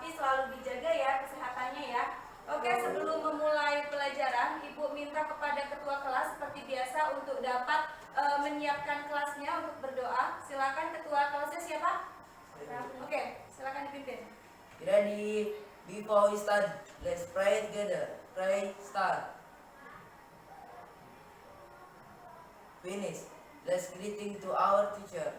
Tapi selalu dijaga ya kesehatannya ya. Oke, sebelum memulai pelajaran, Ibu minta kepada ketua kelas seperti biasa untuk dapat menyiapkan kelasnya untuk berdoa. Silakan ketua kelasnya siapa? Oke, silakan dipimpin. Ready? Before we start, let's pray together. Pray, start. Finish. Let's greeting to our teacher.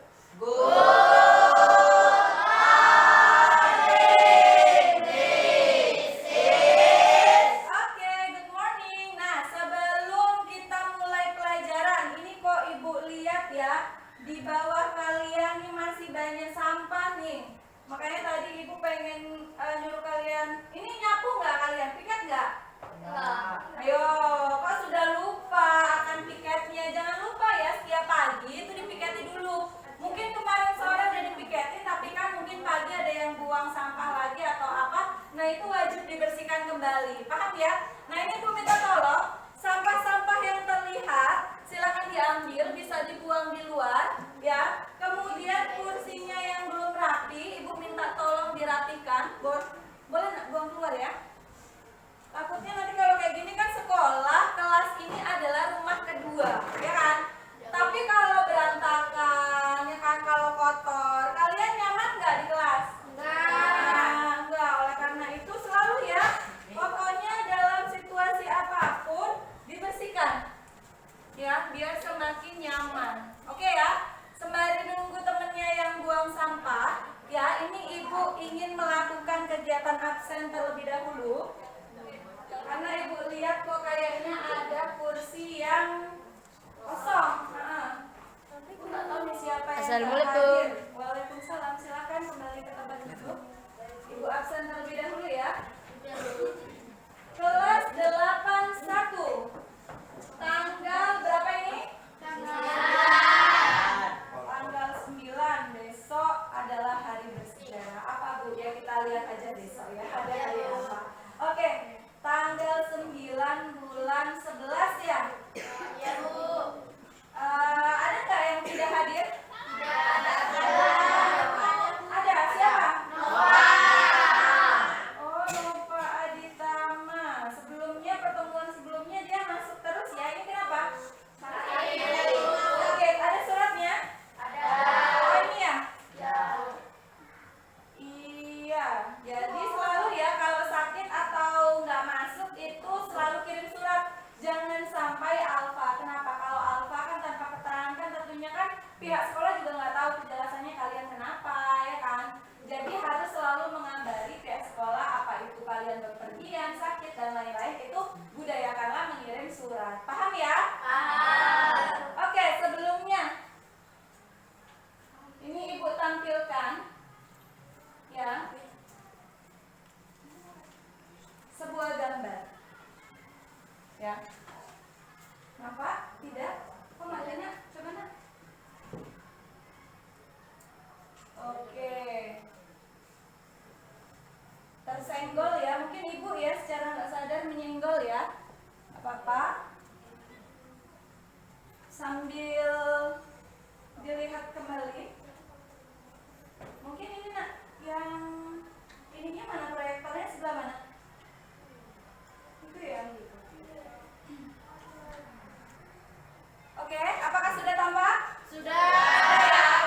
Di bawah kalian ini masih banyak sampah nih. Makanya tadi Ibu pengen nyuruh kalian, ini nyapu nggak kalian? Piket nggak? Enggak. Ayo, kok sudah lupa akan piketnya? Jangan lupa ya, setiap pagi itu dipiketi dulu. Mungkin kemarin sore udah dipiketin, tapi kan mungkin pagi ada yang buang sampah lagi atau apa. Nah itu wajib dibersihkan kembali. Paham ya? Nah ini Ibu minta tolong, sampah-sampah yang terlihat silakan diambil, bisa dibuang di luar ya. Kemudian kursinya yang belum rapi, Ibu minta tolong dirapikan. Boleh nggak buang keluar ya? Takutnya nanti kalau kayak gini kan sekolah, kelas ini adalah rumah kedua, ya kan? Tapi kalau berantakan, ya kan, kalau kotor, kalian nyaman nggak di kelas? Enggak. Oleh karena itu selalu ya, pokoknya dalam situasi apapun dibersihkan. Ya, biar semakin nyaman. Oke ya, sembari nunggu temennya yang buang sampah, ya ini Ibu ingin melakukan kegiatan absen terlebih dahulu. Karena Ibu lihat kok kayaknya ada kursi yang kosong. Ibu nggak tahu nih siapa yang Assalamualaikum. hadir. Waalaikumsalam. Silakan kembali ke tempat duduk. Ibu absen terlebih dahulu ya. Kelas 81. Tanggal berapa ini? Tanggal 9. Besok adalah hari bersejarah. Apa Bu? Ya kita lihat aja besok ya. Ada hari apa? Oke, tanggal 9 bulan 11 ya? Iya Bu. Ada nggak yang tidak hadir? Ada. Siapa? Oh, Nova Aditama. Pertemuan sebelumnya dia masuk terus ya. Ini kenapa? Oke, ada suratnya? Ada. Oh, ini ya? Iya. Jadi selalu ya kalau sakit atau nggak masuk itu selalu kirim surat. Jangan sampai alfa. Kenapa? Kalau alfa kan tanpa keterangan kan tentunya kan pihak sekolah juga nggak tahu kejelasannya kalian kenapa, ya kan? Jadi harus selalu mengabari pihak sekolah apa itu kalian bepergian, sakit dan lain-lain, itu budayakanlah mengirim surat. Paham ya? Paham. Oke, sebelumnya ini Ibu tampilkan ya sebuah gambar. Ya. Kenapa? Tidak? Kok nggak lihat? Coba nak. Oke. Tersenggol ya, mungkin Ibu ya secara nggak sadar menyenggol ya. Apa-apa. Sambil dilihat kembali. Mungkin ini nak yang ininya mana, proyektornya sebelah mana? Itu ya. Oke, apakah sudah tambah? Sudah.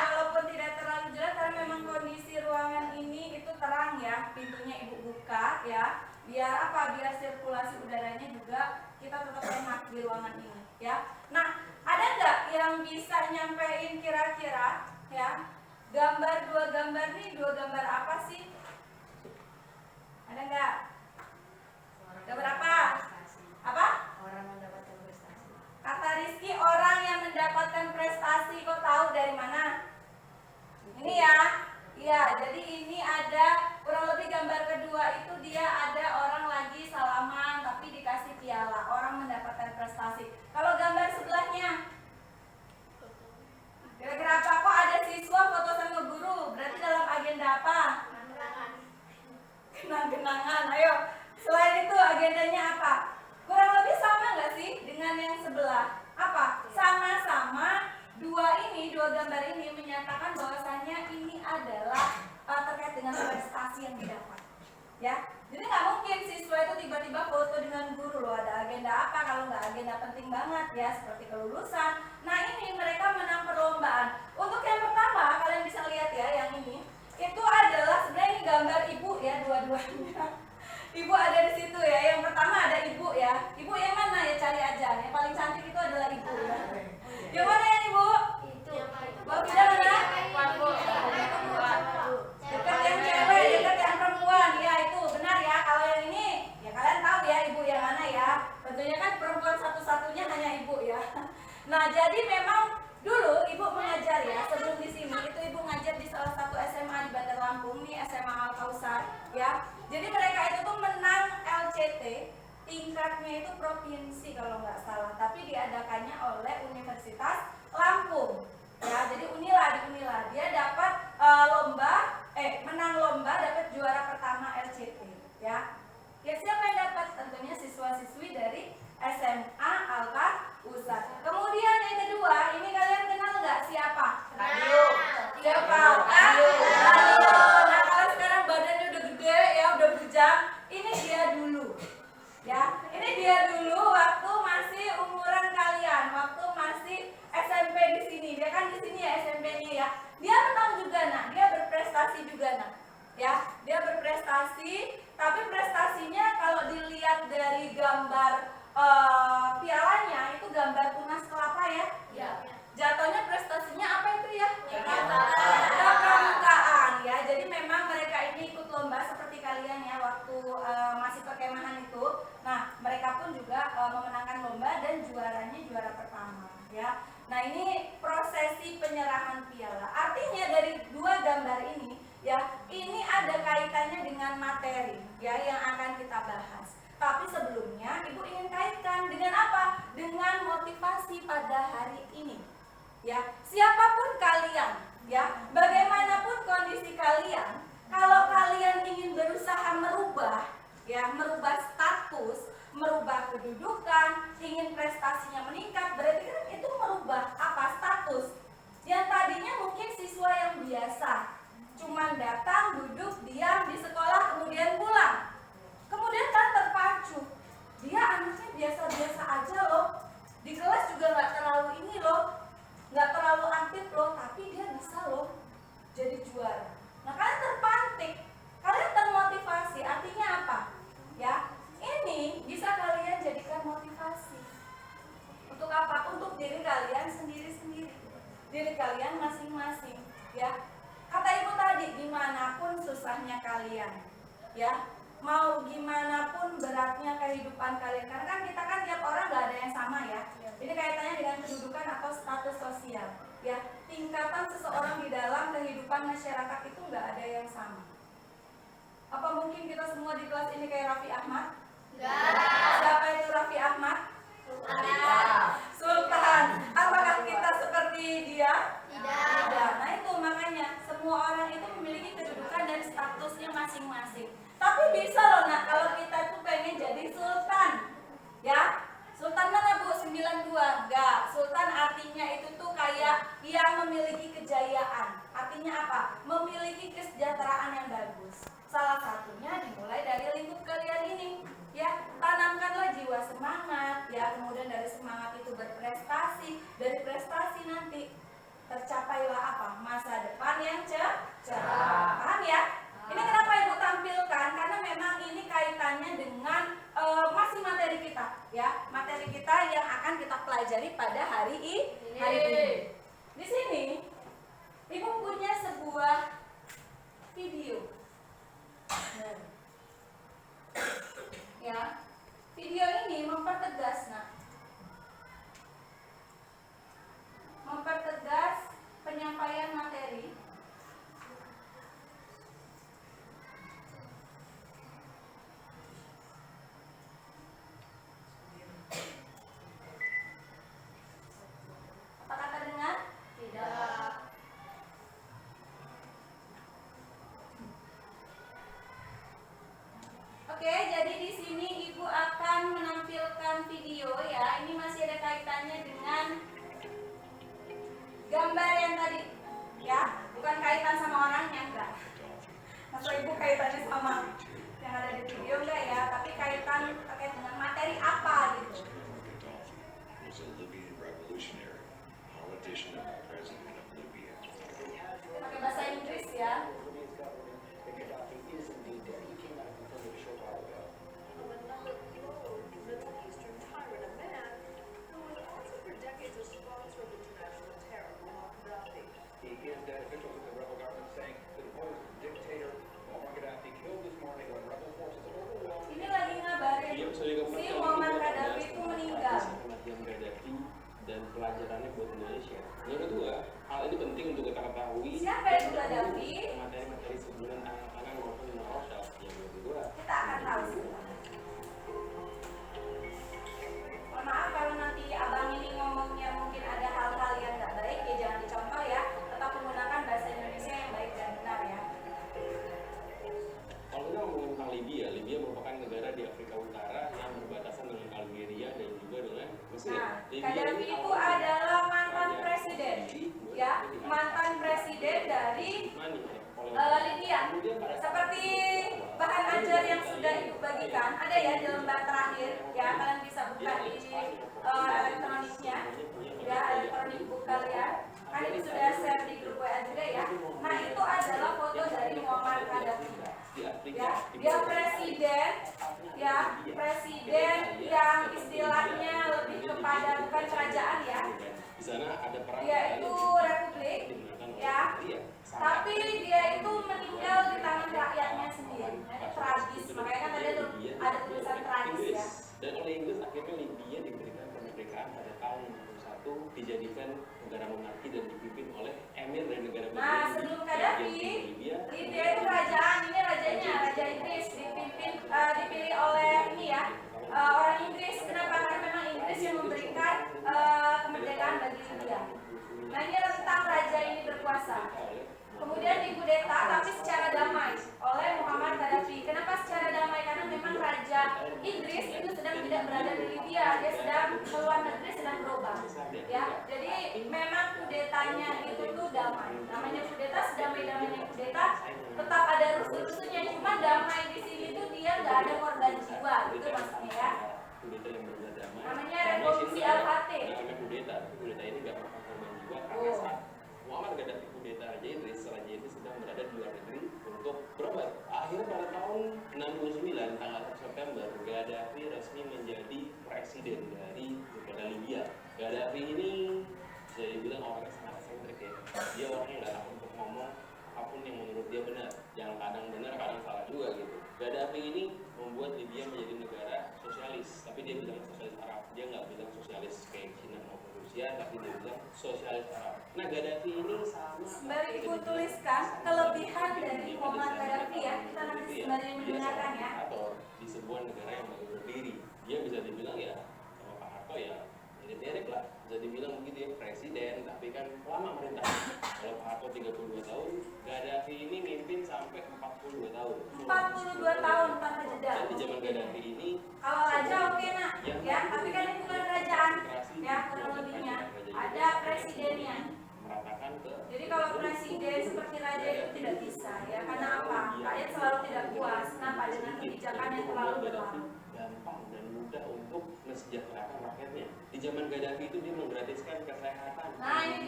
Walaupun tidak terlalu jelas karena memang kondisi ruangan ini itu terang ya, pintunya Ibu buka ya. Biar apa? Biar sirkulasi udaranya juga kita tetap enak di ruangan ini ya. Nah, ada nggak yang bisa nyampein kira-kira ya? Dua gambar nih, dua gambar apa sih? Ada nggak? Gambar apa? Apa? Orang mendapatkan prestasi. Kata Rizky, orang yang mendapatkan prestasi. Kok tahu dari mana? Ini ya. Iya, jadi ini ada kurang lebih gambar kedua itu dia ada orang lagi salaman tapi dikasih piala. Orang mendapatkan prestasi. Kalau gambar sebelahnya, kira-kira apa? Kok ada siswa foto sama guru? Berarti dalam agenda apa? Kenang-kenangan. Ayo, selain itu agendanya apa? Kurang lebih sama nggak sih dengan yang sebelah? Apa? Sama-sama dua gambar ini menyatakan bahwasannya ini adalah terkait dengan prestasi yang didapat. ya seperti kelulusan. Nah ini mereka menang perlombaan. Untuk yang pertama kalian bisa lihat ya, yang ini itu adalah sebenarnya ini gambar ibu ya, dua-duanya. Ibu ada di situ ya. Yang pertama ada ibu ya. Ibu yang mana ya, cari aja. Yang paling cantik itu adalah ibu ya. Yang mana ya ibu? Itu. Bapak tidak mana? Dekat yang cewek, dekat yang perempuan. Ya itu benar ya. Kalau yang ini ya kalian tahu ya ibu yang mana ya. Tentunya kan perempuan satu-satunya hanya ibu ya. Nah jadi memang dulu ibu mengajar ya, sebelum di sini itu ibu ngajar di salah satu SMA di Bandar Lampung nih, SMA Al Kausar ya. Jadi mereka itu tuh menang LCT, tingkatnya itu provinsi kalau nggak salah, tapi diadakannya oleh Universitas Lampung ya. Jadi Unila, di Unila dia dapat menang lomba, dapat juara pertama LCT ya. Ya siapa yang dapat? Tentunya siswa-siswi dari SMA Al Kausar. Kemudian yang kedua, ini kalian kenal nggak siapa? Radio. Siapa? Radio. Nah kalau sekarang badannya udah gede ya, udah bujang. Ini dia dulu. Ya, ini dia dulu waktu masih umuran kalian, waktu masih SMP di sini. Dia kan di sini ya SMP-nya ya. Dia menang juga nak, dia berprestasi juga nak. Ya, dia berprestasi, tapi prestasinya kalau dilihat dari gambar pialanya itu gambar tunas kelapa ya. Ya. Jatuhnya prestasinya apa itu ya? Pramukaan. Ya. Jadi memang mereka ini ikut lomba seperti kalian ya waktu masih perkemahan itu. Nah, mereka pun juga memenangkan lomba dan juaranya juara pertama ya. Nah, ini prosesi penyerahan piala. Artinya dari dua gambar ini ya, ini ada kaitannya dengan materi ya yang akan kita bahas. Tapi sebelumnya Ibu ingin kaitkan dengan apa? Dengan motivasi pada hari ini. Ya, siapapun kalian, ya, bagaimanapun kondisi kalian, kalau kalian ingin berusaha merubah, ya, merubah status, merubah kedudukan, ingin prestasinya meningkat, berarti kan itu merubah apa? Status. Yang tadinya mungkin siswa yang biasa, cuman datang, duduk, diam di sekolah, kemudian pulang. Kemudian kan terpacu, dia anaknya biasa-biasa aja loh, di kelas juga nggak terlalu ini loh, nggak terlalu aktif loh, tapi dia bisa loh jadi juara. Nah kalian terpantik, kalian termotivasi, artinya apa? Ya, ini bisa kalian jadikan motivasi. Untuk apa? Untuk diri kalian sendiri-sendiri, diri kalian masing-masing. Ya, kata ibu tadi, dimanapun susahnya kalian, ya. Mau gimana pun beratnya kehidupan kalian, karena kan kita kan tiap orang gak ada yang sama ya. Ini kaitannya dengan kedudukan atau status sosial ya. Tingkatan seseorang di dalam kehidupan masyarakat itu gak ada yang sama. Apa mungkin kita semua di kelas ini kayak Raffi Ahmad? Enggak. Siapa itu Raffi Ahmad? Sultan. Apakah kita seperti dia? Tidak. Nah itu makanya semua orang itu memiliki kedudukan dan statusnya masing-masing. Tapi bisa loh nak, kalau kita tuh pengen jadi sultan ya. Sultan mana bu? 92? Enggak. Sultan artinya itu tuh kayak yang memiliki kejayaan. Artinya apa? Memiliki kesejahteraan yang bagus. Salah satunya dimulai dari lingkup kalian ini ya. Tanamkanlah jiwa semangat ya. Kemudian dari semangat itu berprestasi. Dari prestasi nanti tercapailah apa? Masa depan yang cerah. Paham ya? Ini kenapa ibu tampilkan? Karena memang ini kaitannya dengan masih materi kita, ya, materi kita yang akan kita pelajari pada hari ini. Di sini, ibu punya sebuah video, ya. Video ini mempertegas, penyampaian materi. Apakah terdengar? Tidak. Oke, jadi di sini ibu akan menampilkan video ya. Ini masih ada kaitannya dengan gambar yang tadi, ya. Bukan kaitan sama orangnya, enggak. Masa ibu kaitannya sama yang ada di video enggak ya? Tapi kaitan terkait dengan materi apa gitu. was a Libyan revolutionary, politician and president of Libya. Pakai bahasa Inggris ya. Gaddafi is indeed dead. He came out and confirmed it a short while ago. Middle Eastern tyrant, a man who was also for decades a sponsor of international terror, Muammar Gaddafi. He is dead. Officials of the rebel government saying the deposed dictator Muammar Gaddafi killed this morning when rebel forces overwhelmed. Ini lagi ngabarin si Muammar Gaddafi itu meninggal. Kematian Gaddafi dan pelajarannya buat Indonesia. Yang kedua, hal ini penting untuk kita ketahui. Siapa itu Gaddafi? Materi-materi sebulan tangan maupun Rothschild. Yang kedua, Kita akan tahu. Mohon maaf kalau nanti abang ini ngomongnya mungkin ada hal-hal yang nggak baik, ya jangan dicontoh ya. Tetap menggunakan bahasa Indonesia yang baik dan benar ya. kalau kita ngomongin tentang Libya, Libya merupakan negara di Afrika Utara yang berbatasan dengan Algeria dan juga dengan Mesir. Nah, Libya Gaddafi ini itu awalnya adalah mantan raja presiden, Libya, ya, mantan presiden dari Libya. Kemudian pada Seperti bahan ajar yang sudah ibu bagikan, ada ya di lembar terakhir, ya kalian bisa buka di elektroniknya, ya elektronik book kalian. Kan itu sudah share di grup WA juga ya. Nah itu adalah foto dari Muammar Gaddafi. di Afrika, Ya, dia presiden, ya presiden yang istilahnya lebih kepada bukan kerajaan ya. Di sana ada perang. Dia itu republik, ya. Tapi dia itu meninggal di tangan rakyatnya sendiri. Nah, itu tragis. Makanya kan ada tulisan tragis ya. Dan oleh Inggris akhirnya Libya diberikan kemerdekaan pada tahun 61, dijadikan negara monarki dan dipimpin oleh emir dari negara Nah, bagian sebelum di Gaddafi, Libya. Libya itu kerajaan, ini rajanya, Raja Inggris dipilih oleh ini ya, orang Inggris. Kenapa? Karena memang Inggris yang memberikan kemerdekaan bagi Libya. Nah, ini rentang raja ini berkuasa. Kemudian dikudeta tapi secara damai oleh Muammar Gaddafi. Kenapa secara damai? Karena memang Raja Inggris itu sedang tidak berada di Libya, dia sedang keluar negeri, sedang berobat. Ya, jadi memang kudetanya itu tuh damai. Namanya kudeta, sedamai-damainya kudeta, tetap ada rusuh-rusuhnya. Cuma damai di sini tuh dia nggak ada korban jiwa, gitu maksudnya ya. Kudeta yang benar damai. Namanya revolusi Al-Fatih. Namanya kudeta, tapi kudeta ini nggak pernah korban jiwa karena Oh. saat Muammar Gaddafi kudeta Raja Inggris sedang berada di luar negeri untuk berobat. Akhirnya pada tahun 69 tanggal 1 September Gaddafi resmi menjadi presiden dari negara Libya. Gaddafi ini bisa dibilang orangnya sangat eksentrik ya. Dia orangnya nggak takut untuk ngomong apapun yang menurut dia benar. Yang kadang benar, kadang salah juga gitu. Gaddafi ini membuat Libya menjadi negara sosialis, tapi dia bilang sosialis Arab. Dia nggak bilang sosialis kayak Cina maupun Rusia, tapi dia bilang sosialis Arab. Nah, Gaddafi ini sama. Sembari ibu tuliskan kelebihan dari Muammar Gaddafi ya, kita nanti sembari mendengarkan ya. Atau di sebuah negara yang baru berdiri, dia bisa dibilang ya sama Pak Harto ya mirip-mirip lah. Bisa dibilang begitu ya, presiden, tapi kan lama merintah. Kalau Pak Harto 32 tahun, Gaddafi ini mimpin sampai 42 tahun. 42 tahun tanpa jeda. Dan di zaman Gaddafi ini, Kalau raja oke nak, ya, tapi kan itu bukan kerajaan, ya kurang lebihnya ada presidennya. meratakan ke Jadi kalau presiden seperti raja itu tidak bisa, ya karena apa? Rakyat selalu tidak puas. Kenapa? Dengan kebijakan yang terlalu berlalu. gampang dan mudah untuk mensejahterakan rakyatnya. Di zaman Gaddafi itu dia menggratiskan kesehatan. Nah ini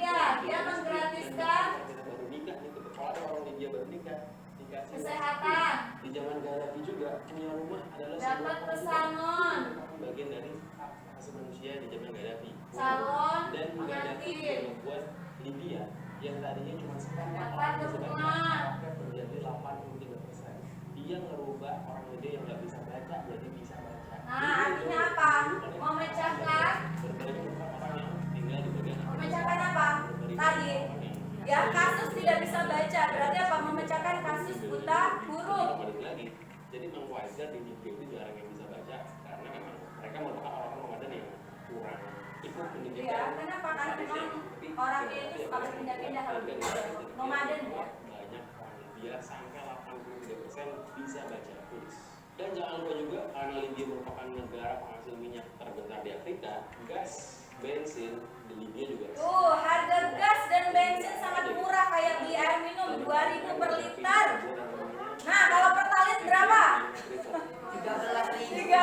dia menggratiskan Kita baru nikah gitu. Kalau ada orang India baru nikah, dikasih kesehatan, di zaman Gaddafi juga punya rumah adalah dapat pesangon, bagian dari hak asasi manusia di zaman Gaddafi. salon, Dan Gaddafi juga pengantin. membuat Libya yang tadinya cuma seperempat Dapat dukungan. menjadi 83%. Dia merubah orang India yang nggak bisa baca jadi bisa baca. Nah artinya apa? Memecahkan, Berbalik orang yang tinggal di bagian memecahkan apa? Tadi, ya kasus tidak bisa baca. Berarti apa? Memecahkan kasus buta huruf. Balik lagi. Jadi memang wajar di Libya itu jarang yang bisa baca karena memang mereka merupakan orang Ramadan yang kurang ikut pendidikan. Ya, kenapa? Karena memang orangnya itu suka berpindah-pindah kalau gitu. Nomaden ya. Banyak orang Libya sampai 83% bisa baca tulis. Dan jangan lupa juga karena Libya merupakan negara penghasil minyak terbesar di Afrika, gas, bensin di Libya juga. Tuh, harga gas dan bensin sangat murah kayak beli air minum 2.000 per liter. Nah, kalau pertalite berapa? 13.000.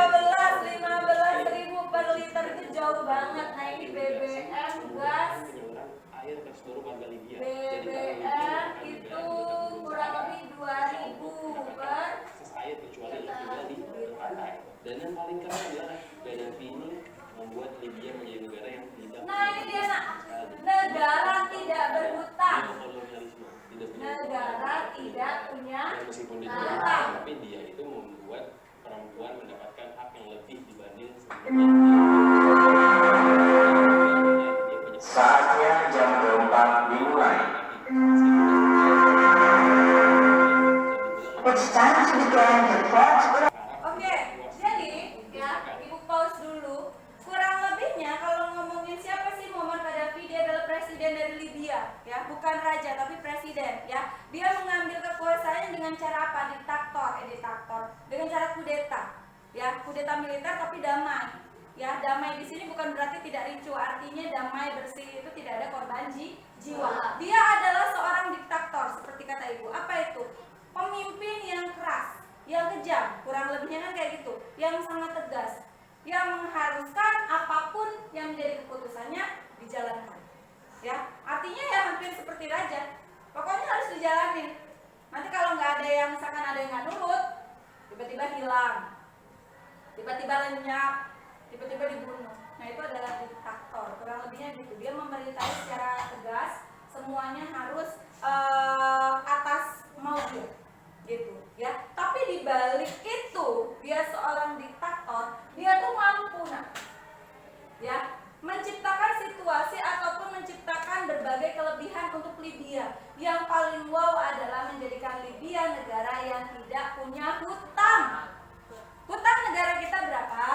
15 ribu per liter itu jauh banget. Nah, ini seluruh warga Libya. Jadi kalau Libya BBM merupakan itu negara anggota kurang pemerintahan lebih 2.000 per akses air kecuali yang tinggal di pantai. Dan yang paling keren adalah Gaddafi ini membuat Libya menjadi negara yang tidak Nah ini dia nak, sekali. negara tidak berhutang. Neokolonialisme, tidak punya Negara tidak punya dan meskipun dia hutang. tidak, tapi dia itu membuat perempuan mendapatkan hak yang lebih dibanding sebelumnya. Saatnya jam keempat dimulai. It's time to begin the fourth. Oke, jadi ya Ibu pause dulu. Kurang lebihnya kalau ngomongin siapa sih Muammar Gaddafi, dia adalah presiden dari Libya, ya bukan raja tapi presiden, ya. Dia mengambil kekuasaan dengan cara apa? Diktator, dengan cara kudeta, ya kudeta militer tapi damai. Ya, damai di sini bukan berarti tidak ricu, artinya damai bersih, itu tidak ada korban jiwa. Dia adalah seorang diktator seperti kata Ibu. Apa itu? Pemimpin yang keras, yang kejam, kurang lebihnya kan kayak gitu, yang sangat tegas, yang mengharuskan apapun yang menjadi keputusannya dijalankan. Ya, artinya ya hampir seperti raja. Pokoknya harus dijalanin. Nanti kalau nggak ada yang misalkan ada yang nggak nurut, tiba-tiba hilang, tiba-tiba lenyap, tiba-tiba dibunuh. Nah itu adalah diktator. Kurang lebihnya gitu. Dia memerintahi secara tegas, semuanya harus atas mau dia, gitu ya. Tapi di balik itu dia seorang diktator, dia tuh mampu ya menciptakan situasi ataupun menciptakan berbagai kelebihan untuk Libya. Yang paling wow adalah menjadikan Libya negara yang tidak punya hutang. Hutang negara kita berapa?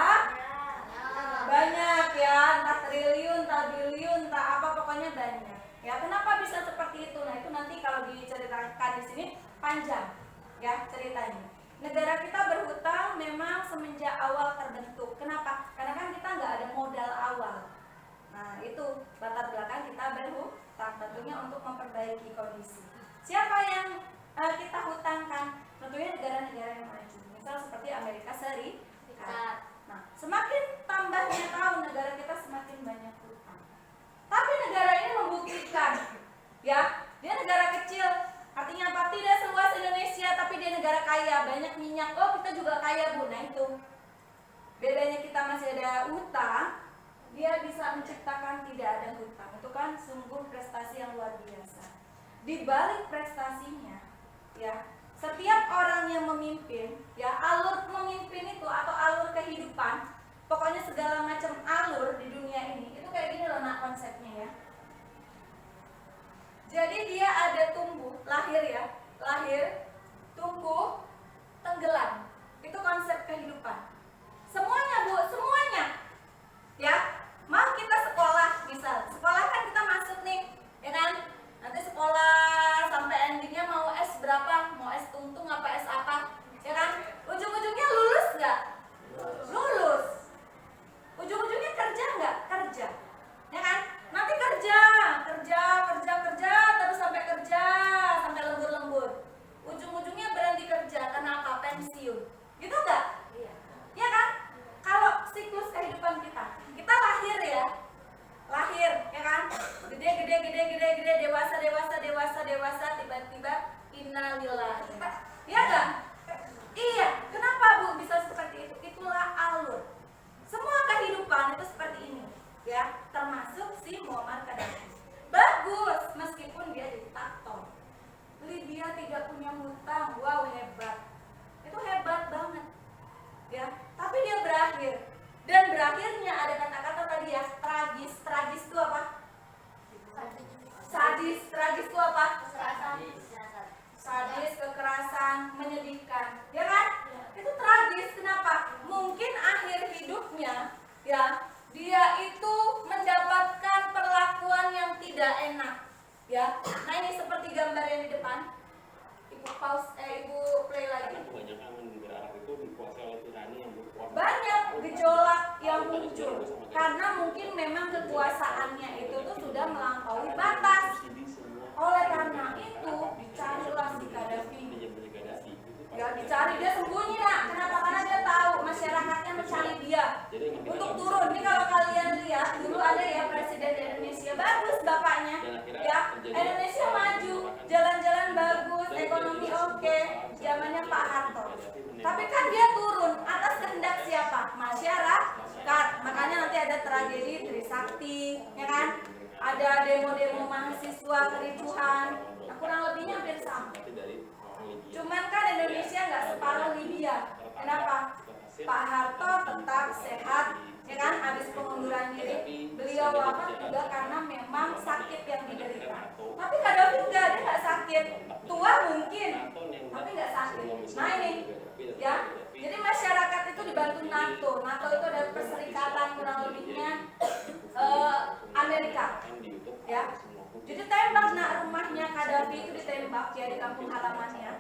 Banyak ya, entah triliun, entah biliun, entah apa, pokoknya banyak. Ya, kenapa bisa seperti itu? Nah, itu nanti kalau diceritakan di sini panjang ya ceritanya. Negara kita berhutang memang semenjak awal terbentuk. Kenapa? Karena kan kita nggak ada modal awal. Nah, itu latar belakang kita berhutang, tentunya untuk memperbaiki kondisi. Siapa yang kita hutangkan? Tentunya negara-negara yang maju. Misal seperti Amerika Serikat. Nah, semakin tambahnya tahun negara kita semakin banyak hutang. Tapi negara ini membuktikan, ya, dia negara kecil. Artinya apa? Tidak seluas Indonesia, tapi dia negara kaya, banyak minyak. Oh, kita juga kaya, Bu. Nah, itu bedanya, kita masih ada hutang, dia bisa menciptakan tidak ada hutang. Itu kan sungguh prestasi yang luar biasa. Di balik prestasinya, ya, setiap orang yang memimpin, ya, alur memimpin itu atau alur kehidupan, pokoknya segala macam alur di dunia ini, itu kayak gini loh nak konsepnya ya. Jadi dia ada tumbuh, lahir ya, lahir, tumbuh, tenggelam. Itu konsep kehidupan. Semuanya Bu, semuanya. Ya, mau kita sekolah, misal, sekolah kan kita masuk nih, ya kan? Nanti sekolah sampai endingnya mau S berapa? Mau S tuntung apa S apa? Ya kan? Ujung-ujungnya lulus nggak? Lulus. Ujung-ujungnya kerja nggak? Kerja. Ya kan? Nanti kerja terus sampai lembur-lembur. Ujung-ujungnya berhenti kerja karena apa? Pensiun. Gitu nggak? Iya. Ya kan? Kalau siklus kehidupan kita lahir ya. Lahir, ya kan? Gede, dewasa, tiba-tiba innalillahi. Iya enggak? Iya. Kenapa Bu bisa seperti itu? Itulah alur. Semua kehidupan itu seperti ini, ya, termasuk si Muammar Gaddafi. Bagus, meskipun dia diktator. Libya tidak punya hutang, wow hebat. Itu hebat banget, ya. Tapi dia berakhir, dan berakhirnya ada kata-kata tadi ya, tragis. Tragis itu apa? Sadis. Tragis itu apa? Sadis, kekerasan, menyedihkan, ya kan? Itu tragis. Kenapa? Mungkin akhir hidupnya, ya, dia itu mendapatkan perlakuan yang tidak enak, ya. Nah ini seperti gambar yang di depan. Ibu pause, Ibu play lagi. Kebanyakan negara Arab itu dikuasai oleh tirani yang berkuasa. Banyak gejolak yang muncul karena mungkin memang kekuasaannya itu tuh sudah melampaui batas. Oleh karena itu dicarilah si Gaddafi. Ya dicari, dia sembunyi nak. Kenapa? Karena dia tahu masyarakatnya mencari dia untuk turun. Ini kalau kalian lihat dulu ada ya presiden Indonesia, bagus bapaknya, ya oke, zamannya Pak Harto. Tapi kan dia turun atas kehendak siapa? Masyarakat. Makanya nanti ada tragedi Trisakti, ya kan? Ada demo-demo mahasiswa, kericuhan. Nah, kurang lebihnya hampir sama. Cuman kan Indonesia nggak separuh Libya. Kenapa? Pak Harto tetap sehat, ya kan? Habis pengunduran diri, beliau wafat juga karena memang sakit yang diderita. Tapi Gaddafi enggak, dia nggak sakit. Tua mungkin, tapi nggak sakit. Nah ini, ya. Jadi masyarakat itu dibantu NATO. NATO itu adalah perserikatan kurang lebihnya Amerika, ya. Jadi tembak rumahnya Gaddafi itu ditembak ya di kampung halamannya.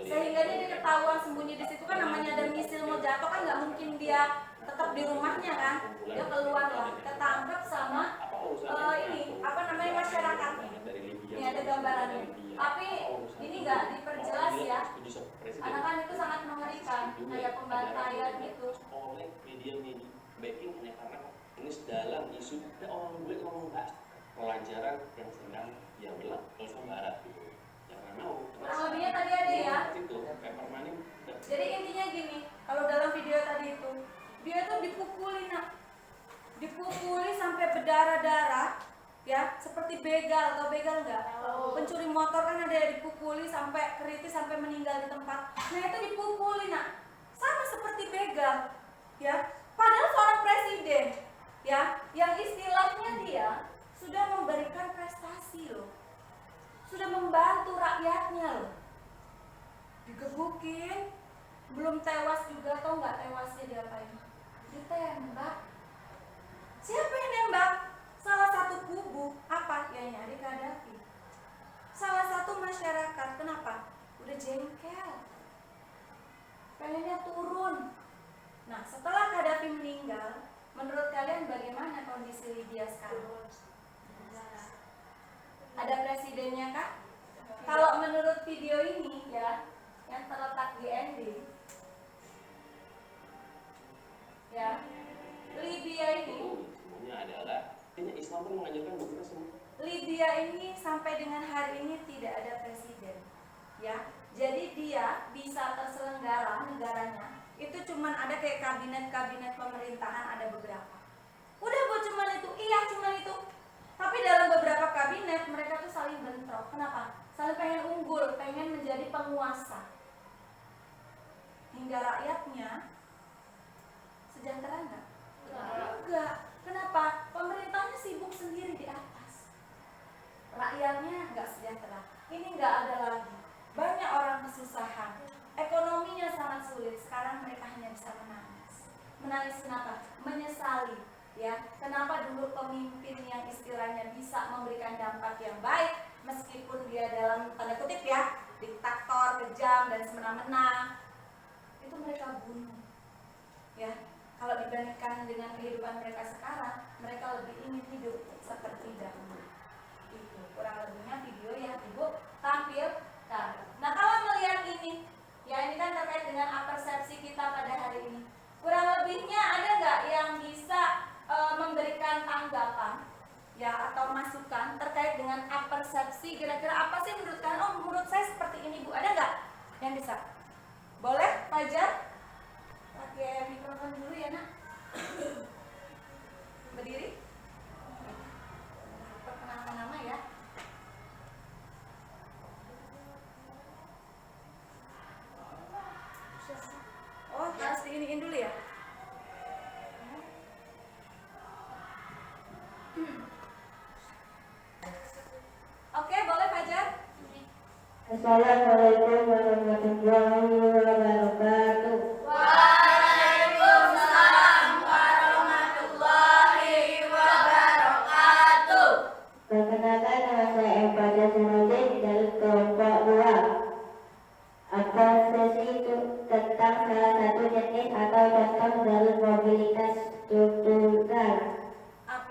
Sehingga dia ketahuan sembunyi di situ kan namanya ada misil mau jatuh kan nggak mungkin dia tetap di rumahnya kan. Dia keluar lah, ketangkep sama ini apa namanya masyarakatnya. Ini ada gambarannya. Tapi ini nggak diperjelas ya. Karena kan itu sangat mengerikan kayak pembantaian gitu. Oleh media-media backing hanya karena ini dalam isu orang boleh ngomong bahas pelajaran yang sedang ya bilang kalau barat gitu jangan mau Kurang lebihnya tadi ada ya. itu paper money Jadi intinya gini, kalau dalam video tadi itu dia tuh dipukuli nak, dipukuli sampai berdarah-darah, ya seperti begal, atau begal nggak? Pencuri motor kan ada yang dipukuli sampai kritis sampai meninggal di tempat. Nah itu dipukuli nak, sama seperti begal, ya. Padahal seorang presiden, ya, yang istilahnya dia sudah memberikan prestasi loh, sudah membantu rakyatnya loh, digebukin, belum tewas juga, tau nggak tewasnya diapain? Ditembak. Siapa yang nembak? Salah satu kubu, apa? Ya nyari Gaddafi. Salah satu masyarakat, kenapa? Udah jengkel, pengennya turun. Nah setelah Gaddafi meninggal, menurut kalian bagaimana kondisi Libya sekarang? Ada presidennya kah? Kalau menurut video ini ya, yang terletak di ending, ya, Libya ini, semuanya adalah ini Islam pun mengajarkan bukan semua. Libya ini sampai dengan hari ini tidak ada presiden, ya. Jadi dia bisa terselenggara negaranya itu cuman ada kayak kabinet-kabinet pemerintahan ada beberapa. Udah bu cuman itu, iya cuman itu. Tapi dalam beberapa kabinet mereka tuh saling bentrok. Kenapa? Saling pengen unggul, pengen menjadi penguasa. Hingga rakyatnya sejahtera enggak? Enggak. Kenapa? Pemerintahnya sibuk sendiri di atas. Rakyatnya enggak sejahtera. Ini enggak ada lagi. Banyak orang kesusahan. Ekonominya sangat sulit. Sekarang mereka hanya bisa menangis. Menangis kenapa? Menyesali. Ya, kenapa dulu pemimpin yang istilahnya bisa memberikan dampak yang baik meskipun dia dalam tanda kutip ya diktator, kejam dan semena-mena itu mereka bunuh. Ya, kalau dibandingkan dengan kehidupan mereka sekarang, mereka lebih ingin hidup seperti dahulu. Itu kurang lebihnya video yang Ibu tampilkan. Nah, kalau melihat ini, ya ini kan terkait dengan persepsi kita pada hari ini. Kurang lebihnya ada nggak yang bisa memberikan tanggapan ya atau masukan terkait dengan persepsi kira-kira apa sih menurut kalian? Oh menurut saya seperti ini Bu, ada nggak yang bisa? Boleh Fajar? Pakai mikrofon dulu ya nak. Berdiri. Perkenalan nama ya. Oh harus diiniin dulu ya. Oke, boleh Fajar? Assalamualaikum warahmatullahi wabarakatuh. Waalaikumsalam warahmatullahi wabarakatuh. Perkenalkan nama saya Fajar Sanudin dari kelompok 2. Apa sesi itu tentang salah satu jenis atau contoh dari mobilitas struktural.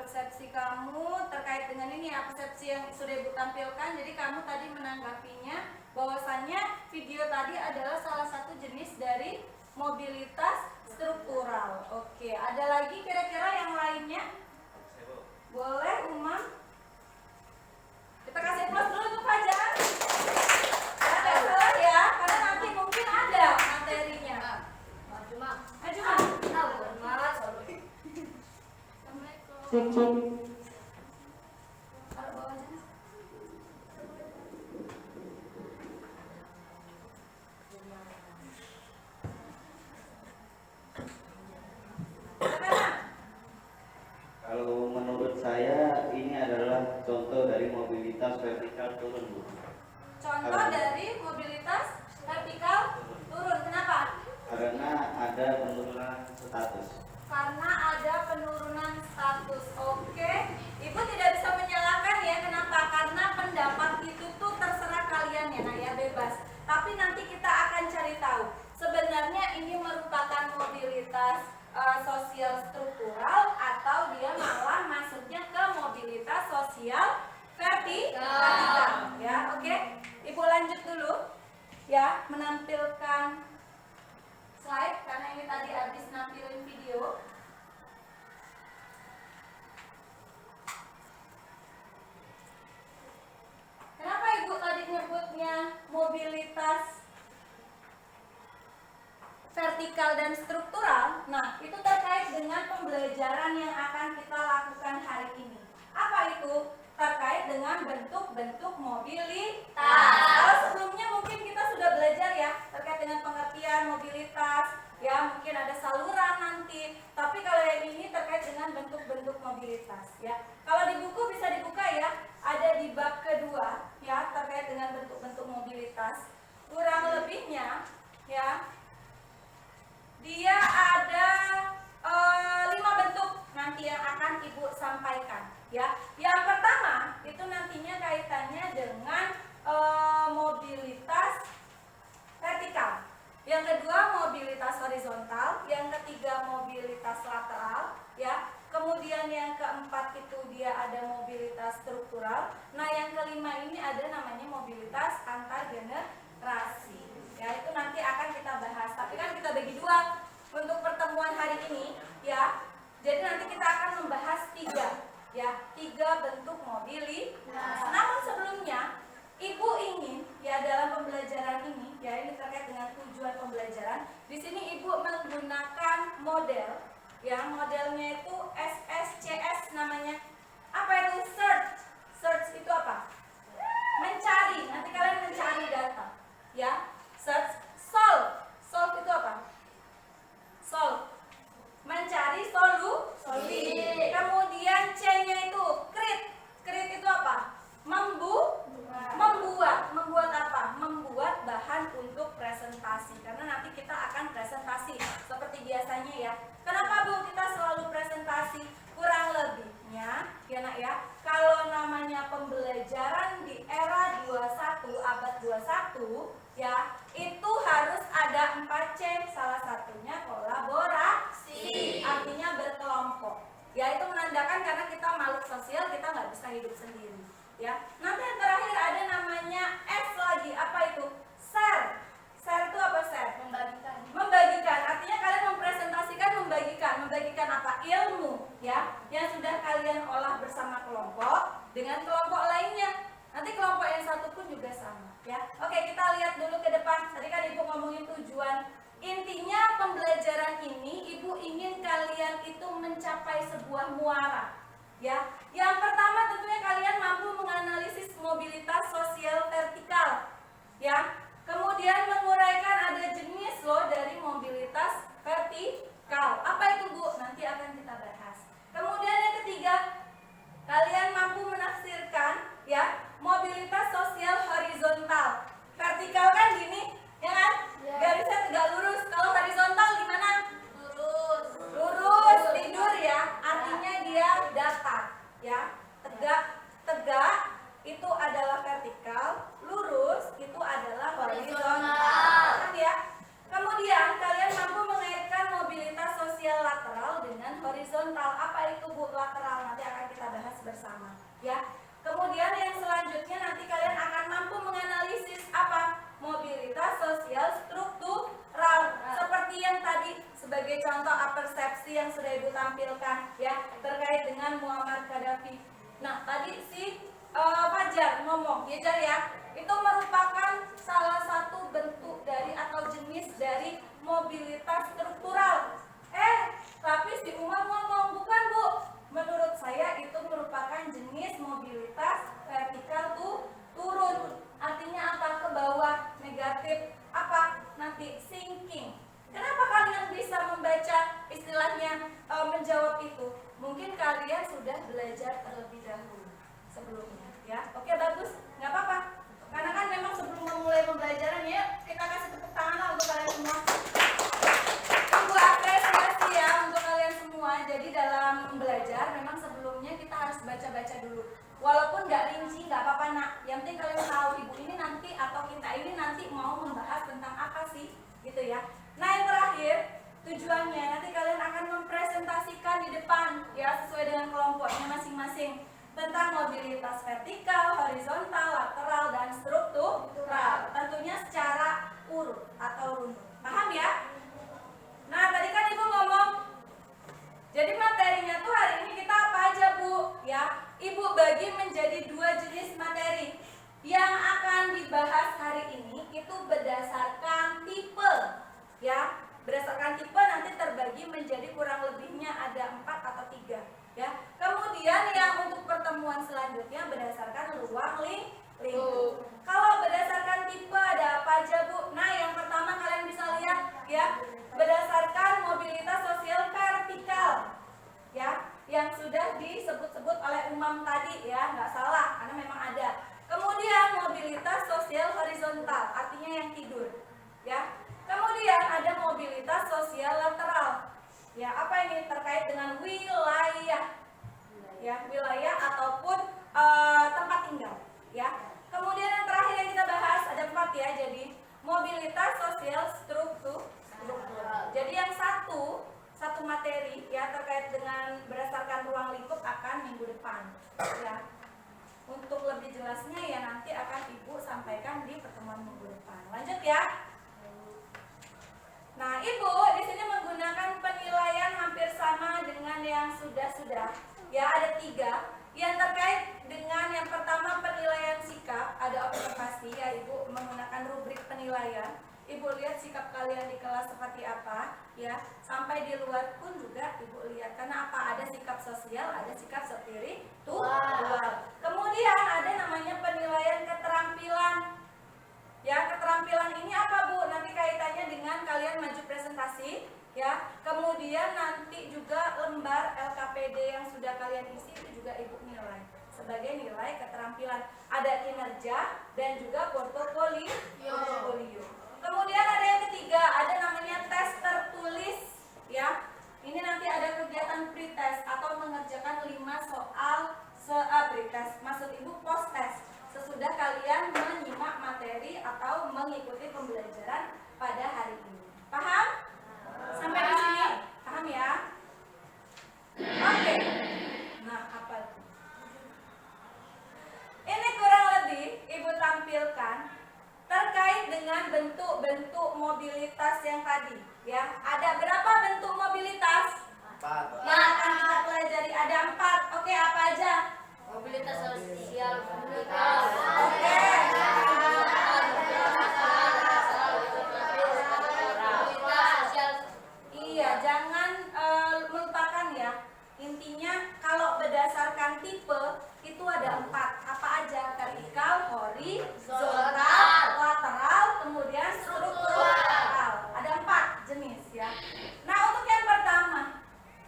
Persepsi kamu terkait dengan ini ya, persepsi yang sudah Ibu tampilkan. Jadi kamu tadi menanggapinya bahwasannya video tadi adalah salah satu jenis dari mobilitas struktural. Oke, ada lagi kira-kira yang lainnya? Boleh Umam? Kita kasih plus dulu untuk Fajar. Ya, nggak salah ya, karena Suci. Taruh bawah aja. Kalau menurut saya ini adalah contoh dari mobilitas vertikal turun, Bu. Contoh dari mobilitas vertikal turun. Kenapa? Karena ada penurunan status. Karena ada penurunan status. Oke, Ibu tidak bisa menyalahkan ya. Kenapa? Karena pendapat itu tuh terserah kalian ya, nah ya, bebas. Tapi nanti kita akan cari tahu. Sebenarnya ini merupakan mobilitas sosial struktural atau dia malah masuknya ke mobilitas sosial vertikal. Ya, oke. Ibu lanjut dulu ya, menampilkan slide karena ini tadi habis nampilin video. Kenapa Ibu tadi nyebutnya mobilitas vertikal dan struktural? Nah, itu terkait dengan pembelajaran yang akan kita lakukan hari ini. Apa itu? Terkait dengan bentuk-bentuk mobilitas. Kalau sebelumnya mungkin kita sudah belajar ya terkait dengan pengertian mobilitas, ya mungkin ada saluran nanti. Tapi kalau yang ini terkait dengan bentuk-bentuk mobilitas, ya. Kalau di buku bisa dibuka ya, ada di bab kedua ya terkait dengan bentuk-bentuk mobilitas. Kurang lebihnya ya, dia ada 5 bentuk nanti yang akan Ibu sampaikan ya. Yang pertama itu nantinya kaitannya dengan mobilitas vertikal. Yang kedua mobilitas horizontal, yang ketiga mobilitas lateral ya. Kemudian yang keempat itu dia ada mobilitas struktural. Nah, yang kelima ini ada namanya mobilitas antar generasi. Ya, itu nanti akan kita bahas. Tapi kan kita bagi dua untuk pertemuan hari ini ya. Jadi nanti kita akan membahas 3 bentuk mobilitas. Namun sebelumnya Ibu ingin ya dalam pembelajaran ini ya, ini terkait dengan tujuan pembelajaran. Di sini Ibu menggunakan model ya, modelnya itu SSCS namanya. Apa itu? Search. Search itu apa? Mencari. Nanti kalian mencari data ya. Search. Solve. Solve itu apa? Solve. Mencari solusi. Kemudian C-nya itu create. Create itu apa? Membuat. Membuat apa? Membuat bahan untuk presentasi. Karena nanti kita akan presentasi seperti biasanya ya. Kenapa Bu kita selalu presentasi? Kurang lebihnya ya nak ya, kalau namanya pembelajaran di era 21, abad 21 ya, itu harus ada 4C. Salah satunya kolaborasi, artinya berkelompok ya. Itu menandakan karena kita makhluk sosial, kita nggak bisa hidup sendiri ya. Nanti yang terakhir ada namanya S lagi. Apa itu? Share. Share itu apa? Share? Membagikan. Artinya kalian mempresentasikan, membagikan apa? Ilmu ya, yang sudah kalian olah bersama kelompok dengan kelompok lainnya. Nanti kelompok yang satu pun juga sama ya. Oke, kita lihat dulu ke depan. Tadi kan Ibu ngomongin tujuan. Intinya pembelajaran ini Ibu ingin kalian itu mencapai sebuah muara ya. Yang pertama tentunya kalian mampu menganalisis mobilitas sosial vertikal ya. Kemudian menguraikan ada jenis loh dari mobilitas vertikal. Apa itu Bu? Nanti akan kita bahas. Kemudian yang ketiga, kalian mampu menafsirkan ya mobilitas sosial horizontal. Vertikal kan gini, ya kan? Garisnya tegak lurus. Kalau horizontal gimana? Lurus, tidur ya. Artinya dia datar ya. Tegak itu adalah vertikal, lurus itu adalah horizontal. Kan ya? Kemudian kalian mampu mengaitkan mobilitas sosial lateral dengan horizontal. Apa itu Bu lateral? Nanti akan kita bahas bersama ya. Kemudian yang selanjutnya nanti kalian akan mampu menganalisis apa? Mobilitas sosial struktural. Seperti yang tadi sebagai contoh persepsi yang sudah Ibu tampilkan ya, terkait dengan Muammar Gaddafi. Nah, tadi si Fajar ngomong ya Jar ya, itu merupakan salah satu bentuk dari atau jenis dari mobilitas struktural. Tapi si Umar ngomong bukan Bu, menurut saya itu merupakan jenis mobilitas vertikal turun. Artinya apa? Ke bawah, negatif. Apa? Nanti sinking. Kenapa kalian bisa membaca istilahnya menjawab itu? Mungkin kalian sudah belajar terlebih dahulu sebelumnya, ya. Oke, bagus, nggak apa-apa. Karena kan memang sebelum memulai pembelajaran ya, kita kasih tepuk tangan untuk kalian semua. Tunggu apresiasi ya untuk kalian semua. Jadi dalam belajar memang sebelumnya kita harus baca-baca dulu. Walaupun nggak rinci, nggak apa-apa nak. Yang penting kalian tahu ibu ini nanti atau kita ini nanti mau membahas tentang apa sih, gitu ya. Nah yang terakhir tujuannya nanti kalian akan mempresentasikan di depan ya sesuai dengan kelompoknya masing-masing tentang mobilitas vertikal, horizontal, lateral, dan struktural. Tentunya secara urut atau runut. Paham ya? Nah tadi kan ibu ngomong. Jadi materinya tuh hari ini kita apa aja bu? Ya, ibu bagi menjadi 2 jenis materi. Yang akan dibahas hari ini itu berdasarkan tipe. Ya, berdasarkan tipe nanti terbagi menjadi kurang lebihnya ada 4 atau 3 ya. Kemudian yang untuk pertemuan selanjutnya berdasarkan ruang lingkup. Kalau berdasarkan tipe ada apa aja bu? Nah yang pertama kalian bisa lihat ya, berdasarkan mobilitas sosial vertikal ya, yang sudah disebut-sebut oleh Umam tadi ya, nggak salah karena memang ada. Kemudian mobilitas sosial horizontal, artinya yang tidur ya. Kemudian ada mobilitas sosial lateral. Ya, apa ini terkait dengan wilayah? Ya, wilayah ataupun tempat tinggal, ya. Kemudian yang terakhir yang kita bahas ada 4 ya. Jadi, mobilitas sosial struktural. Jadi yang satu materi ya terkait dengan berdasarkan ruang lingkup akan minggu depan, ya. Untuk lebih jelasnya ya nanti akan Ibu sampaikan di pertemuan minggu depan. Lanjut ya. Nah, Ibu di sini menggunakan penilaian hampir sama dengan yang sudah-sudah. Ya, ada 3 yang terkait dengan yang pertama penilaian sikap, ada observasi ya Ibu menggunakan rubrik penilaian. Ibu lihat sikap kalian di kelas seperti apa, ya. Sampai di luar pun juga Ibu lihat. Karena apa? Ada sikap sosial, ada sikap spiritual. Kemudian ada namanya penilaian keterampilan. Ya, keterampilan ini apa Bu? Nanti kaitannya dengan kalian maju presentasi, ya. Kemudian nanti juga lembar LKPD yang sudah kalian isi itu juga Ibu nilai sebagai nilai keterampilan. Ada kinerja dan juga portofolio. Kemudian ada yang ketiga, ada namanya tes tertulis, ya. Ini nanti ada kegiatan pretest atau mengerjakan 5 soal pretest. Maksud Ibu post test. Sesudah kalian menyimak materi atau mengikuti pembelajaran pada hari ini. Paham? Sampai di sini? Paham ya? Oke. Nah, apa itu? Ini kurang lebih Ibu tampilkan terkait dengan bentuk-bentuk mobilitas yang tadi, ya. Ada berapa bentuk mobilitas? 4. Yang akan kita pelajari ada 4. Oke, apa aja? Mobilitas sosial vertikal. Oke. Iya, jangan melupakan ya. Intinya kalau berdasarkan tipe itu ada 4. Apa aja? Vertikal, horizontal, lateral, kemudian struktural. Ada 4 jenis ya. Nah, untuk yang pertama,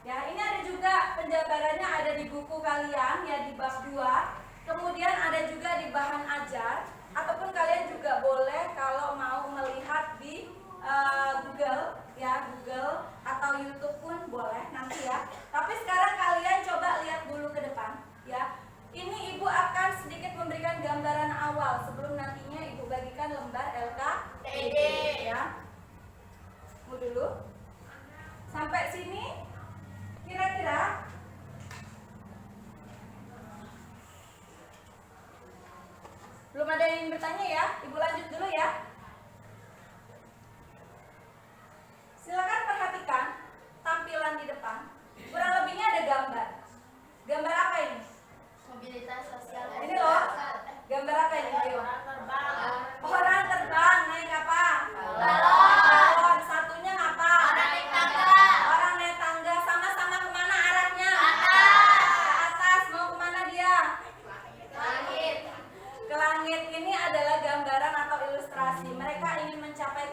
ya ini ada juga penjabarannya ada di buku kalian ya di bab 2. Kemudian ada juga di bahan ajar.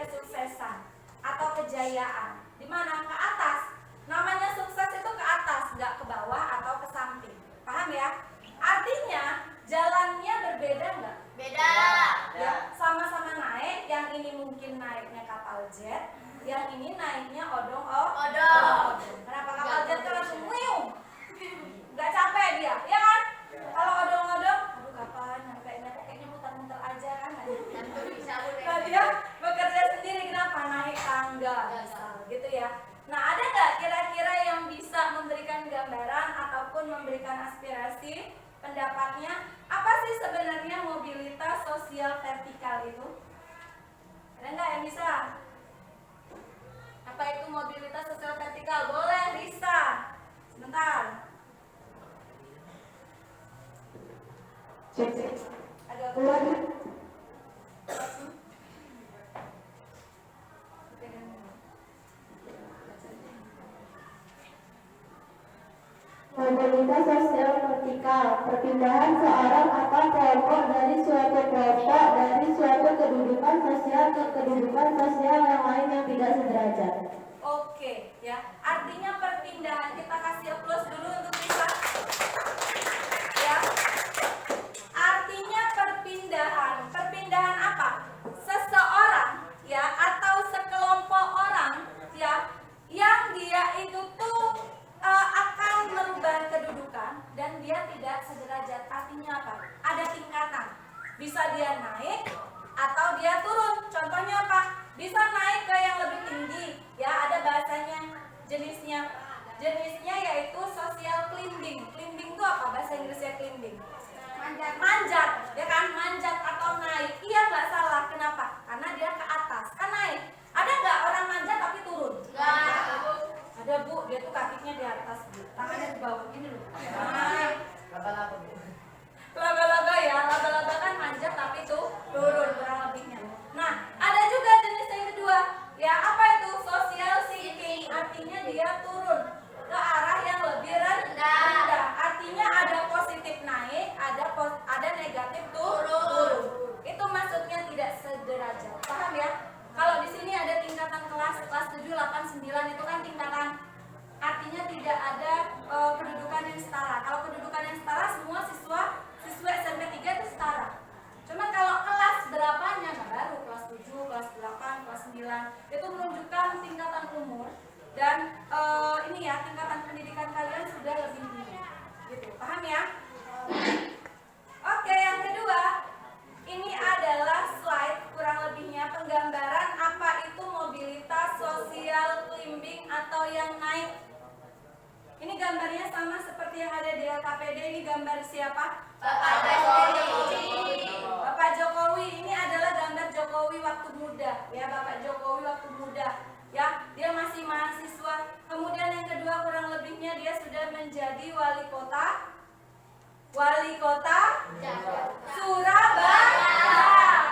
kesuksesan atau kejayaan. Di mana? Ke atas. Namanya sukses itu ke atas, nggak ke bawah atau ke samping. Paham ya? Artinya jalannya berbeda nggak? Beda. Ya, sama-sama naik. Yang ini mungkin naiknya kapal jet, yang ini naiknya odong. Kenapa kapal jet kan langsung wiung? Nggak capek dia, ya kan? Kalau odong-odong, aduh kapan nyampenya, kayaknya muter-muter aja kan? Nah, dia bekerja sendiri, kenapa? Naik tangga, misal, gitu ya. Nah, ada nggak kira-kira yang bisa memberikan gambaran ataupun memberikan aspirasi pendapatnya? Apa sih sebenarnya mobilitas sosial vertikal itu? Ada nggak yang bisa? Apa itu mobilitas sosial vertikal? Boleh, Risa. Sebentar. Agak keluar. Mobilitas sosial vertikal, perpindahan seorang atau kelompok dari suatu kelompok dari suatu kedudukan sosial ke kedudukan sosial yang lain yang tidak sederajat. Oke, ya. Artinya perpindahan, kita kasih applause dulu untuk Risa. Ya. Artinya perpindahan apa? Seseorang ya atau sekelompok orang ya yang dia itu tuh akan merubah kedudukan dan dia tidak sederajat. Artinya apa? Ada tingkatan. Bisa dia naik atau dia turun. Contohnya apa? Bisa naik ke yang lebih tinggi. Ya, ada bahasanya, jenisnya yaitu social climbing. Climbing itu apa? Bahasa Inggrisnya climbing. Manjat, ya kan? Manjat atau naik. Iya, nggak salah. Kenapa? Karena dia ke atas, kan naik. Ada nggak orang manjat tapi turun? Nggak. Ada, Bu, dia tuh kakinya di atas, Bu. Tangannya di bawah gini loh. Nah, laba-laba ya, laba-laba kan manjat tapi tuh turun kurang lebihnya. Nah, ada juga jenis yang kedua. Ya, apa itu? Social sinking. Artinya dia turun ke arah yang lebih rendah. Artinya ada positif naik, ada negatif turun. Itu maksudnya tidak sederajat. Paham ya? Kalau di sini ada tingkatan kelas 7, 8, 9 itu kan tingkatan. Artinya tidak ada kedudukan yang setara. Kalau kedudukan yang setara semua siswa SMP 3 itu setara. Cuma kalau kelas berapanya, nah baru kelas 7, kelas 8, kelas 9 itu menunjukkan tingkatan umur dan ini ya tingkatan pendidikan kalian sudah lebih tinggi. Gitu. Paham ya? Oke, yang kedua, ini adalah slide kurang lebihnya penggambaran apa itu mobilitas sosial climbing atau yang naik. Ini gambarnya sama seperti yang ada di LKPD. Ini gambar siapa? Bapak Jokowi. Bapak Jokowi, ini adalah gambar Jokowi waktu muda, ya, Bapak Jokowi waktu muda. Ya, dia masih mahasiswa. Kemudian yang kedua kurang lebihnya dia sudah menjadi wali kota Surabaya.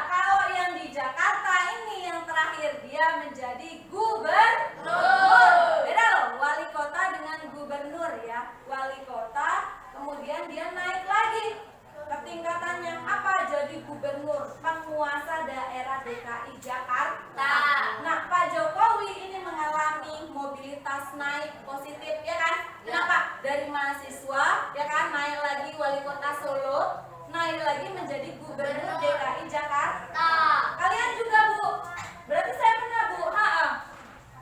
Kalau yang di Jakarta ini yang terakhir dia menjadi gubernur. Beda loh, wali kota dengan gubernur ya. Wali kota, kemudian dia naik lagi ke tingkatannya apa? Jadi gubernur, penguasa daerah DKI Jakarta. Nah, Pak Jokowi ini mengalami mobilitas naik positif, ya kan? Kenapa? Dari mahasiswa, ya kan, naik lagi wali kota Solo, naik lagi menjadi gubernur DKI Jakarta. Kalian juga, Bu? Berarti saya pernah, Bu?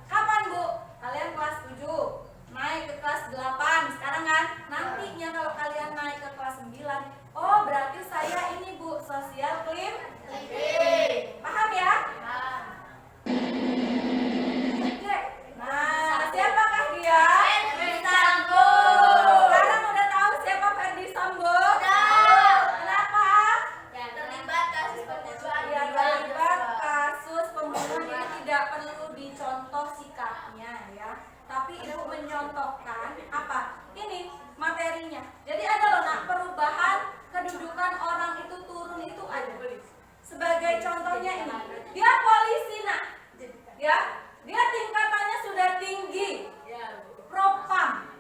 Kapan, Bu? Kalian kelas 7, naik ke kelas 8, sekarang kan? Nantinya kalau kalian naik ke kelas 9, oh berarti saya ini, Bu, sosial climbing. Paham ya? Oke. Nah, siapakah dia? Ferdi Sambo. Sekarang udah tahu siapa Ferdi Sambo? Kenapa? Terlibat kasus pembunuhan. Ya, terlibat kasus pembunuhan. Ini tidak perlu dicontoh sikapnya ya. Tapi Ibu menyontohkan apa? Ini materinya. Jadi ada loh, nak, perubahan kedudukan orang itu turun itu ada. Sebagai contohnya ini, dia polisi, nak. Ya, dia tingkatannya sudah tinggi. Propam.